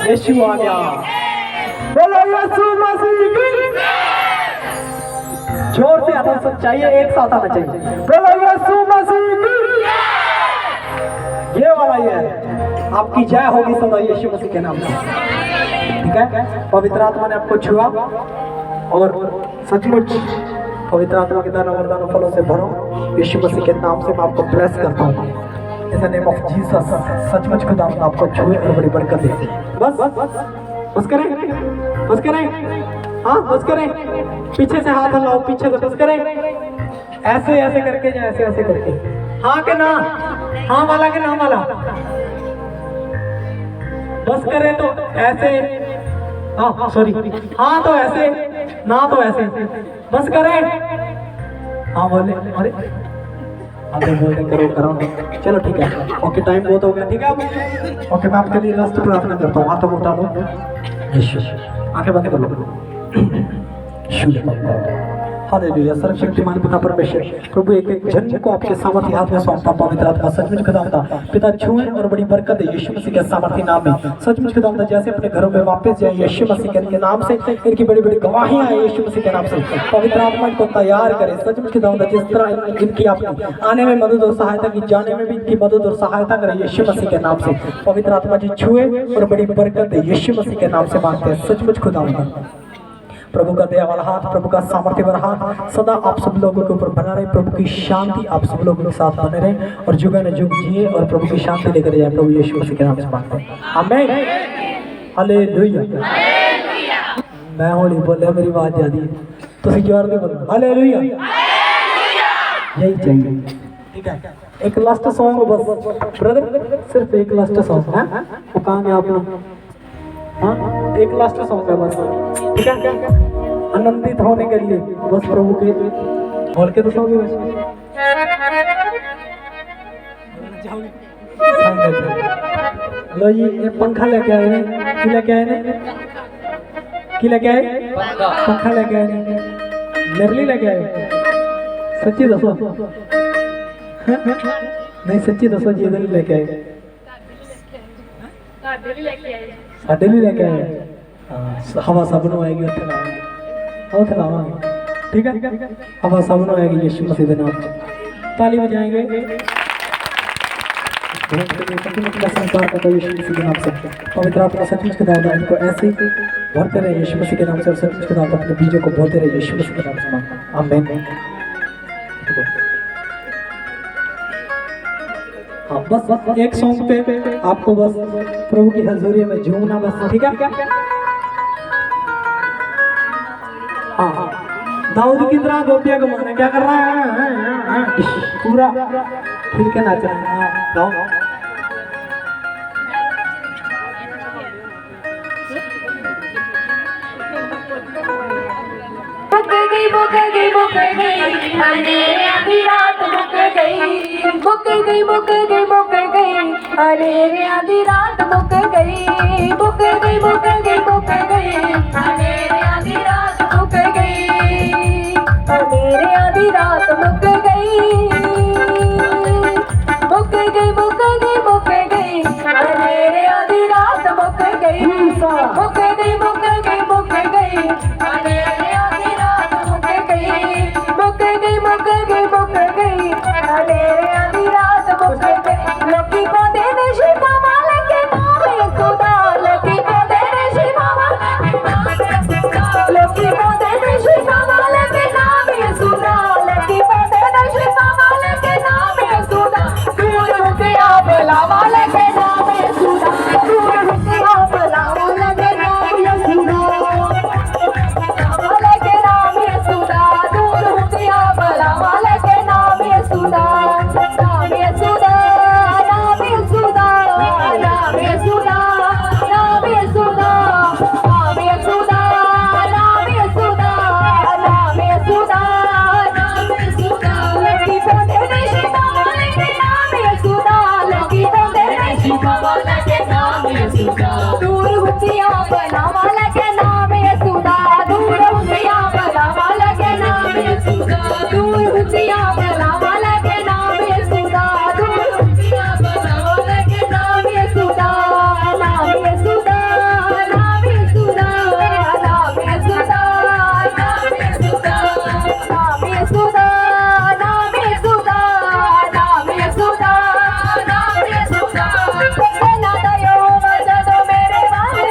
यीशु आ गया। बोलो यीशु मसीह की। जोर से आना चाहिए, एक साथ आना चाहिए। बोलो यीशु मसीह की। ये वाला ये है, आपकी जय होगी सदा यीशु मसीह के नाम से। ठीक है, पवित्र आत्मा ने आपको छुआ और सचमुच पवित्र आत्मा के दानों वरदानों फलों से भरो यीशु मसीह के नाम से। मैं आपको ब्लेस करता हूँ इन द नेम ऑफ जीसस। सचमुच खुदा आपको छुए और बड़ी बरकत दे। बस करें, हाँ बस करें। पीछे से हाथ हिलाओ, पीछे से बस करें, ऐसे ऐसे करके या ऐसे ऐसे करके। हाँ के ना, हाँ वाला के ना वाला। बस करें तो ऐसे, हाँ सॉरी, हाँ तो ऐसे, ना तो ऐसे। बस करें, हाँ बोले, अरे आगे बोलते करो। चलो ठीक है, ओके टाइम बहुत हो गया। ठीक है, ओके मैं आपके लिए लास्ट प्रार्थना करता हूँ। हाथों को उठा लो, आंखें बंद कर लो। हालेलुया। सर्वशक्तिमान पिता परमेश्वर प्रभु एक एक जन को आपके सामर्थ्य हाथ में सौंपता। पवित्र आत्मा सचमुच खुदावंदा पिता छुए और बड़ी बरकत दे यीशु मसीह के सामर्थ्य नाम में। सचमुच खुदावंदा जैसे अपने घरों में वापस जाए यीशु मसीह के नाम से, इनकी बड़ी बड़ी गवाहियां आए यीशु मसीह के नाम से। पवित्र आत्मा को तैयार करे सचमुच खुदावंदा, जिस तरह इनकी आपने आने में मदद और सहायता की, जाने में भी इनकी मदद और सहायता करे यीशु मसीह के नाम से। पवित्र आत्मा जी छुए और बड़ी बरकत दे यीशु मसीह के नाम से मांगते हैं सचमुच खुदावंदा। प्रभु का दया वाला हाथ, प्रभु का सामर्थ्य वाला हाथ सदा आप सब लोगों के ऊपर बना रहे। प्रभु की शांति आप सब लोगों के साथ बने रहे और जुग न जुग जिए और प्रभु की शांति लेकर जाए। प्रभु यीशु मसीह के नाम से मांगते हैं, आमीन। हालेलुया। मैं होली बोले, मेरी बात ज्यादा है, तुसी जोर दे बोलो हालेलुया। यही चाहिए। ठीक है, एक लास्ट सॉन्ग बस ब्रदर, सिर्फ एक लास्ट सॉन्ग है। वो कहांगे आप लोग? हाँ एक लास्ट सॉन्ग है बस। ठीक है, आनंदित होने के लिए बस प्रभु के बोल के तो सॉन्ग लो। ये पंखा लेके आए ने, की लेके आए ने, की लेके आए? पंखा लेके आए ने, नरली लेके आए। सच्ची दसो, नहीं सच्ची दसो जी, इधर लेके आए, साढ़े भी लेके आए। हवा सबनों आएगी, उत्थे लावांगे, उत्थे लावांगे। ठीक है, हवा सबनों आएगी यीशु मसीह के नाम से। ताली बजाएंगे संसार का यीशु मसीह के नाम से। पवित्र आत्मा सचमुच के दादा इनको ऐसे ही भरते रहे यीशु मसीह के नाम से, और सचमुच के दादा अपने बीजों को बोते रहे यीशु मसीह के नाम से मांगता, आमीन। हाँ बस एक सॉन्ग पे आपको बस प्रभु की हजूरी में झूमना बस। ठीक है, हाँ दाऊद की तरह गोपियां घुमाना क्या कर रहा है? पूरा खिल के नाच रहा है। हाँ, गाओ। मुक गई अंधेरे आधी रात मुक गई, मुक गई मुक गई मुक गई अंधेरे आधी रात मुक गई, मुक गई मुक गई मुक गई अंधेरे आधी रात मुक गई, अंधेरे आधी रात मुक गई, मुक गई मुक गई मुक गई अंधेरे आधी रात मुक गई, मुक गई मुक गई मुक गई अंधेरे आधी रात मुक गई, मुक गई मुक गई मुक गई अंधेरे आधी रात मुक गई। लकी को देने शिवा वाले के नाम यशोदा, लकी को देने शिवा वाले के नाम यशोदा, लकी को देने शिवा वाले के नाम यशोदा, लकी को देने शिवा वाले के नाम यशोदा, दूर हो गया भला वाले के नाम यशोदा, दूर हो गया भला वाले के नाम यशोदा, वाले के नाम यशोदा, दूर हो गया भला वाले के नाम यशोदा, नाम यशोदा, नाम यशोदा, नाम यशोदा, नाम यशोदा, नाम यशोदा, नाम यशोदा, नाम यशोदा, नाम यशोदा, लकी को देने शिवा वाले के नाम यशोदा, लकी को देने शिवा वाले के नाम यशोदा, दूर हो गया भला वाले के नाम यशोदा, दूर हो गया भला वाले के नाम यशोदा, दूर हो गया भला वाले के नाम यशोदा, दूर हो गया भला वाले के नाम यशोदा, नाम यशोदा, नाम यशोदा, नाम यशोदा, नाम यशोदा, नाम यशोदा, नाम यशोदा, नाम यशोदा, नाम यशोदा, सेना दयो वजदो मेरे बारे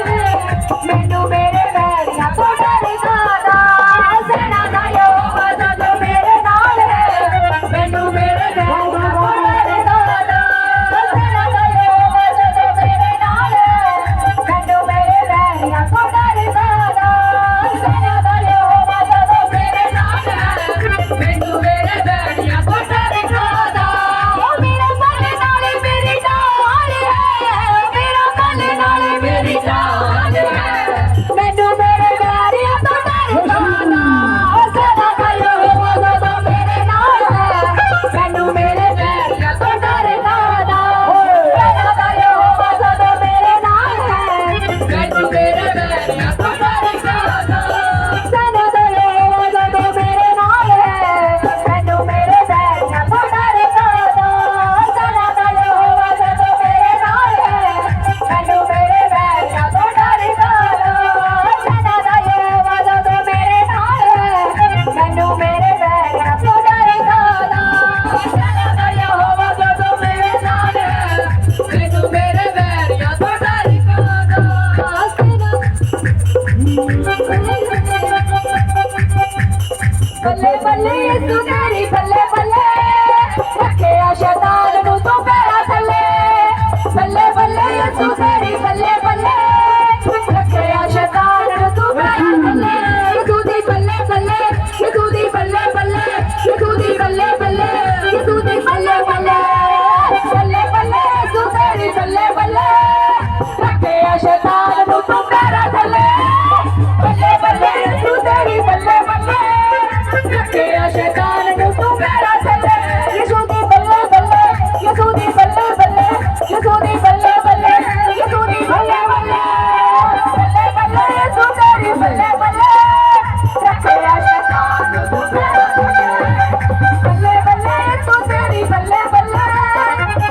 मैनू मेरे बैरियां तो डर जादा, सेना दयो वजदो मेरे नाल है मैनू मेरे बैरियां तो डर जादा, सेना दयो वजदो मेरे नाल है मैनू मेरे बैरियां तो डर जादा, सेना दयो वजदो मेरे नाल है मैनू मेरे बैरियां तो डर जादा, ओ मेरा गले नाले मेरी जान है, मेरा गले नाले मेरी जान है मैनू मेरे बैरियां तो डर जादा, ओ सेना दयो वजदो मेरे नाल है मैनू मेरे बैरियां तो डर जादा, सेना दयो वजदो मेरे नाल है मैनू मेरे बैरियां तो डर जादा, सेना दयो वजदो मेरे नाल है मैनू मेरे बैरियां तो डर जादा, सेना दयो वजदो मेरे नाल है मैनू मेरे बैरियां तो डर जादा, सेना दयो वजदो मेरे नाल है मैनू मेरे बैरियां तो डर जादा, सेना दयो वजदो मेरे नाल है मैनू मेरे बैरियां तो डर जादा, बल्ले बल्ले यीशु तेरी बल्ले बल्ले रखिया शैतान नू तू पैरां थल्ले, बल्ले बल्ले यीशु तेरी बल्ले बल्ले रखिया शैतान नू तू पैरां थल्ले, यीशु दी बल्ले बल्ले, यीशु दी बल्ले बल्ले, यीशु दी बल्ले बल्ले, यीशु दी बल्ले बल्ले, बल्ले बल्ले यीशु तेरी बल्ले बल्ले रखिया शैतान नू तू पैरां थल्ले, बल्ले बल्ले यीशु तेरी बल्ले बल्ले रखिया शैतान नू तू पैरां थल्ले, यीशु दी बल्ले बल्ले, यीशु दी बल्ले बल्ले, यीशु दी बल्ले बल्ले, यीशु दी बल्ले बल्ले, बल्ले बल्ले यीशु तेरी बल्ले बल्ले रखिया शैतान नू तू पैरां थल्ले, बल्ले बल्ले यीशु तेरी बल्ले बल्ले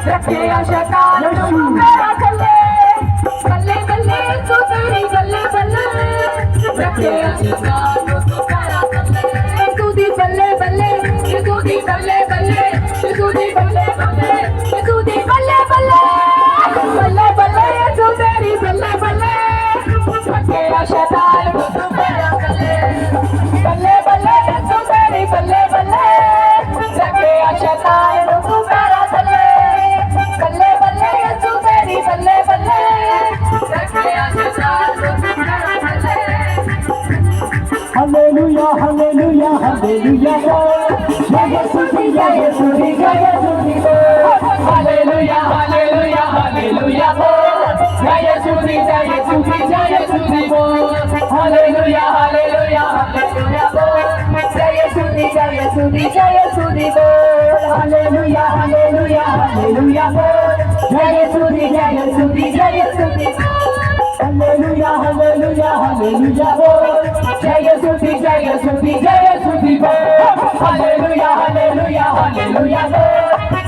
रखिया शैतान नू तू पैरां थल्ले, बल्ले बल्ले यीशु तेरी बल्ले बल्ले रखिया शैतान नू तू पैरां थल्ले, यीशु दी बल्ले बल्ले, यीशु दी बल्ले बल्ले, यीशु दी बल्ले बल्ले, यीशु दी बल्ले बल्ले, बल्ले बल्ले यीशु तेरी बल्ले बल्ले रखिया शैतान नू तू पैरां थल्ले, बल्ले बल्ले यीशु तेरी बल्ले बल्ले रखिया शैतान नू तू पैरां थल्ले, बल्ले बल्ले यीशु तेरी बल्ले बल्ले रखिया शैतान नू तू पैरां थल्ले। हालेलुया हालेलुया हालेलुया जय यीशु जी जय यीशु जी जय यीशु जी हालेलुया हालेलुया हालेलुया जय यीशु जी जय यीशु जी जय यीशु जी हालेलुया हालेलुया हालेलुया जय यीशु जी जय यीशु जी जय यीशु जी हालेलुया हालेलुया हालेलुया जय यीशु जी जय यीशु जी जय यीशु जी हालेलुया हालेलुया हालेलुया जय यीशु जी जय यीशु जी जय यीशु जी हालेलुया हालेलुया हालेलुया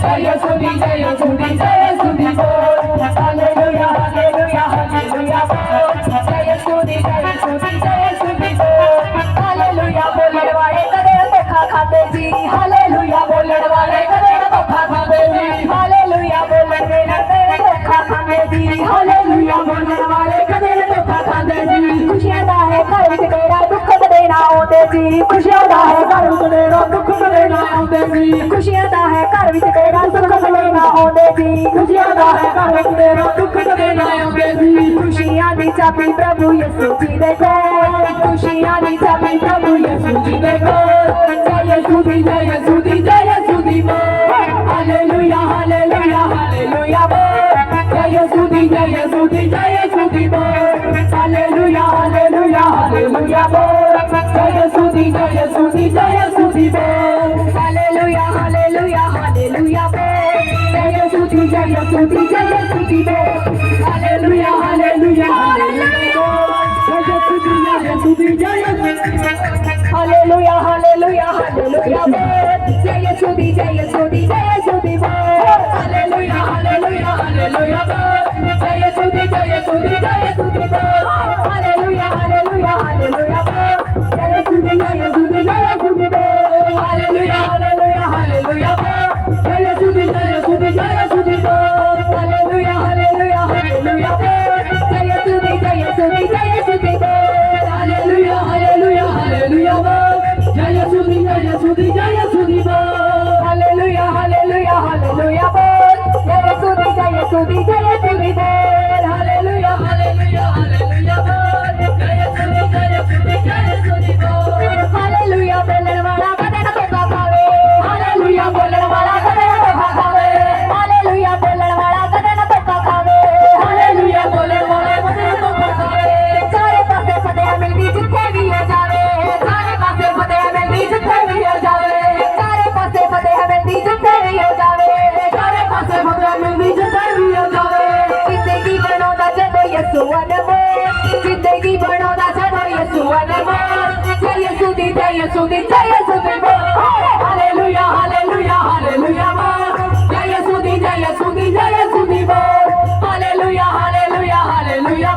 जय यीशु जी जय यीशु जी जय यीशु जी हालेलुया हालेलुया हालेलुया जय यीशु जी जय यीशु जी जय यीशु जी हालेलुया बोलने वाले कदे धोखा खाते जी हालेलुया बोलने वाले कदे धोखा खाते जी हालेलुया बोलने वाले धोखा खाते जी हालेलुया बोलने वाले कदे धोखा खाते जी खुशियां दा है घर विच तेरा दुख देना आउंदे जी खुशियां दा है घर विच तेरा दुख देना आउंदे जी खुशियां दा है घर विच तेरा दुख देना आउंदे जी खुशियां दा है घर विच तेरा दुख देना आउंदे जी खुशियां दी चाबी प्रभु यीशु जी दे कोल खुशियां दी चाबी प्रभु यीशु जी दे कोल जय यीशु जी जय यीशु जी जय यीशु जी हालेलुया हालेलुया हालेलुया जय यीशु जी जय यीशु जी जय यीशु जी हालेलुया हालेलुया हालेलुया जय यीशु जी जय यीशु जी जय यीशु जी हालेलुया हालेलुया हालेलुया जय यीशु जी जय यीशु जी जय यीशु जी हालेलुया हालेलुया हालेलुया जय यीशु जी जय यीशु जी जय यीशु हालेलुया हालेलुया हालेलुया जय यीशु जी जय यीशु जी जय यीशु जी हालेलुया हालेलुया हालेलुया जय यीशु जी जय यीशु जी जय यीशु जी हालेलुया हालेलुया हालेलुया जय यीशु जी जय यीशु जी जय यीशु जी हालेलुया हालेलुया हालेलुया जय यीशु जी जय यीशु जी जय यीशु जी हालेलुया हालेलुया हालेलुया जय यीशु जी जय यीशु जी जय यीशु जी हालेलुया हालेलुया हालेलुया जय यीशु जी जय यीशु जी जय यीशु जी हालेलुया हालेलुया हालेलुया जय यीशु जी जय यीशु जी जय यीशु जी हालेलुया हालेलुया हालेलुया जय यीशु जी जय यीशु जी जय यीशु जी हालेलुया बोलने वाला कदे ना धोखा खावे हालेलुया बोलने वाला कदे ना धोखा खावे हालेलुया बोलने वाला कदे ना धोखा खावे हालेलुया बोलने वाला कदे ना धोखा खावे चारे पासे फतेह मिलदी जिथे भी हो जावे चारे पासे फतेह मिलदी जिथे भी हो जावे चारे पासे फतेह मिलदी जिथे भी हो जावे चारे पासे फतेह मिलदी जिथे भी हो जावे जिंदगी बनाउंदा जदों यीशु अनमोल जिंदगी बनाउंदा जदों यीशु अनमोल जय यीशु जी जय यीशु जी जय यीशु जी हालेलुया हालेलुया हालेलुया जय यीशु जी जय यीशु जी जय यीशु जी हालेलुया हालेलुया हालेलुया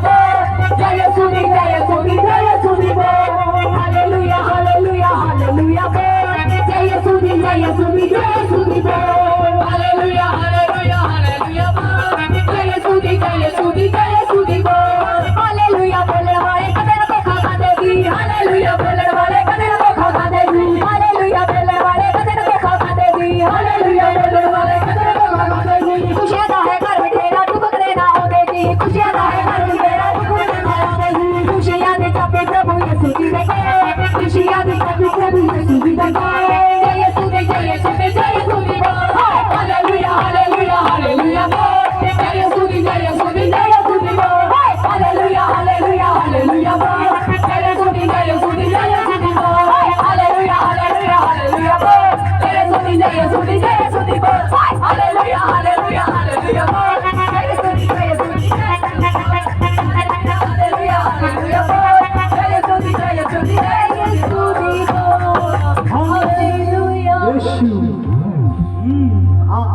जय यीशु जी जय यीशु जी जय यीशु जी हालेलुया हालेलुया हालेलुया जय यीशु जी जय यीशु जी जय यीशु जी हालेलुया हालेलुया हालेलुया जय यीशु जी जय यीशु जी जय यीशु जी हालेलुया बोलने वाले कदे ना धोखा खाते जी हालेलुया बोलने वाले कदे ना धोखा खाते जी हालेलुया बोलने वाले कदे ना धोखा खाते जी हालेलुया बोलने वाले कदे ना धोखा खाते जी खुशियां दा है घर विच तेरा दुख देना आउंदे जी खुशियां दा है घर विच तेरा दुख देना आउंदे जी खुशियां दे चाबी प्रभु यीशु जी दे खुशियां दे चाबी प्रभु यीशु जी दे जय यीशु जी जय यीशु जी जय यीशु जी हालेलुया हालेलुया हालेलुया जय यीशु जी जय यीशु जी जय यीशु जी हालेलुया हालेलुया हालेलुया जय यीशु जी जय यीशु जी जय यीशु जी हालेलुया हालेलुया हालेलुया जय यीशु जी जय यीशु जी जय यीशु जी हालेलुया हालेलुया हालेलुया जय यीशु जी जय यीशु जी हालेलुया हालेलुया जय यीशु जी जय यीशु जी जय यीशु जी हालेलुया यीशु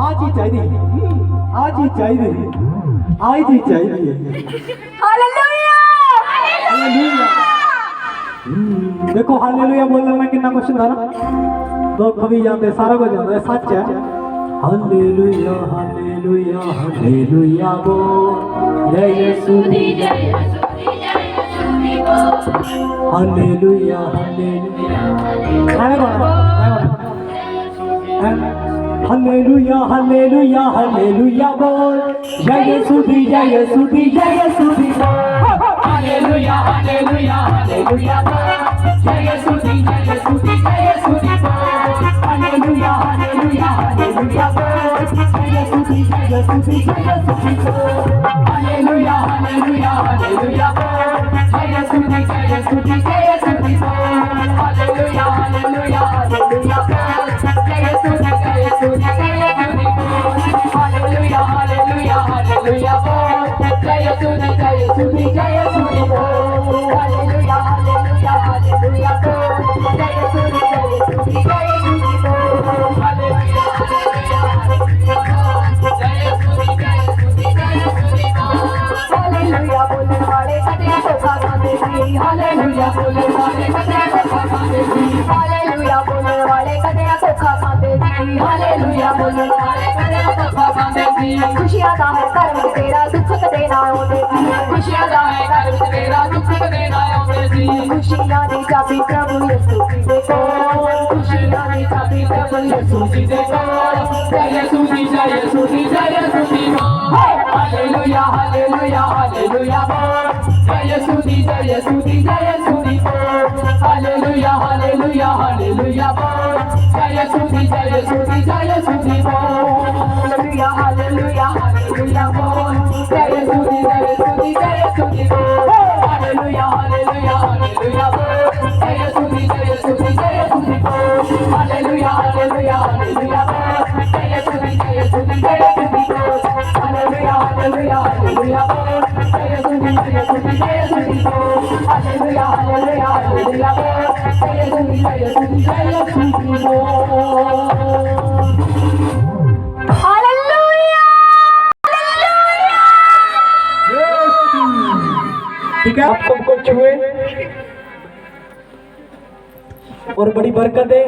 आज ही चाहिए आज ही चाहिए आज ही चाहिए हालेलुया हालेलुया देखो हालेलुया बोलने में कितना क्वेश्चन था ना लोग कभी जानते सारा को जानते सच है हालेलुया हालेलुया हालेलुया बोल जय यीशु जी जय यीशु जी जय यीशु जी बोल hallelujah hallelujah hallelujah hallelujah hallelujah बोल जय यीशु दी जय यीशु दी जय यीशु दी हालेलुया हालेलुया हालेलुया बोल जय यीशु दी जय यीशु दी जय यीशु दी हालेलुया हालेलुया हालेलुया बोल जय यीशु दी जय यीशु दी जय यीशु दी हालेलुया हालेलुया हालेलुया बोल जय यीशु दी जय यीशु दी जय यीशु दी हालेलुया हालेलुया हालेलुया बोल जय यीशु दी जय यीशु दी जय यीशु दी हालेलुया हालेलुया हालेलुया बोल जय यीशु दी जय यीशु दी जय यीशु दी हालेलुया हालेलुया हालेलुया बोल जय यीशु दी जय यीशु दी जय यीशु दी हालेलुया हालेलुया जय यीशु दी जय यीशु दी जय यीशु दी हालेलुया बोलने वाले कटे को खाना देगी हालेलुया बोलने वाले कटे को खाना देगी हालेलुया बोलने वाले कटे को खाना देगी हालेलुया बोलने वाले कटे को खाना देगी खुशियां दा है कर्म तेरा दुख देना होगी खुशियां दा है कर्म तेरा दुख देना होगी खुशियां दी चाबी प्रभु यीशु जी दे को खुशियां दी चाबी प्रभु यीशु जी दे को जय यीशु दी जय यीशु दी जय यीशु दी हालेलुया हालेलुया हालेलुया जय यीशु दी जय यीशु दी जय यीशु दी हालेलुया हालेलुया हालेलुया जय यीशु दी जय यीशु दी जय यीशु दी हालेलुया हालेलुया हालेलुया जय यीशु दी जय यीशु दी जय यीशु दी हालेलुया हालेलुया हालेलुया जय यीशु दी जय यीशु दी जय यीशु दी हालेलुया हालेलुया हालेलुया जय यीशु दी जय यीशु दी जय यीशु दी हालेलुया हालेलुया हालेलुया जय यीशु दी जय यीशु दी जय यीशु दी हालेलुया हालेलुया हालेलुया जय यीशु दी जय यीशु दी जय यीशु दी ठीक है, आप सबको छुए और बड़ी बरकत है।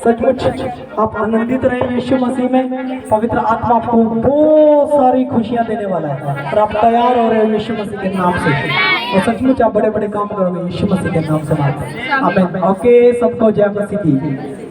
सचमुच आप आनंदित रहे यीशु मसीह में। पवित्र आत्मा आपको बहुत सारी खुशियां देने वाला है और आप तैयार हो रहे हो यीशु मसीह के नाम से। और सचमुच आप बड़े बड़े काम करोगे यीशु मसीह के नाम से। आमीन। ओके, सबको जय मसीह की।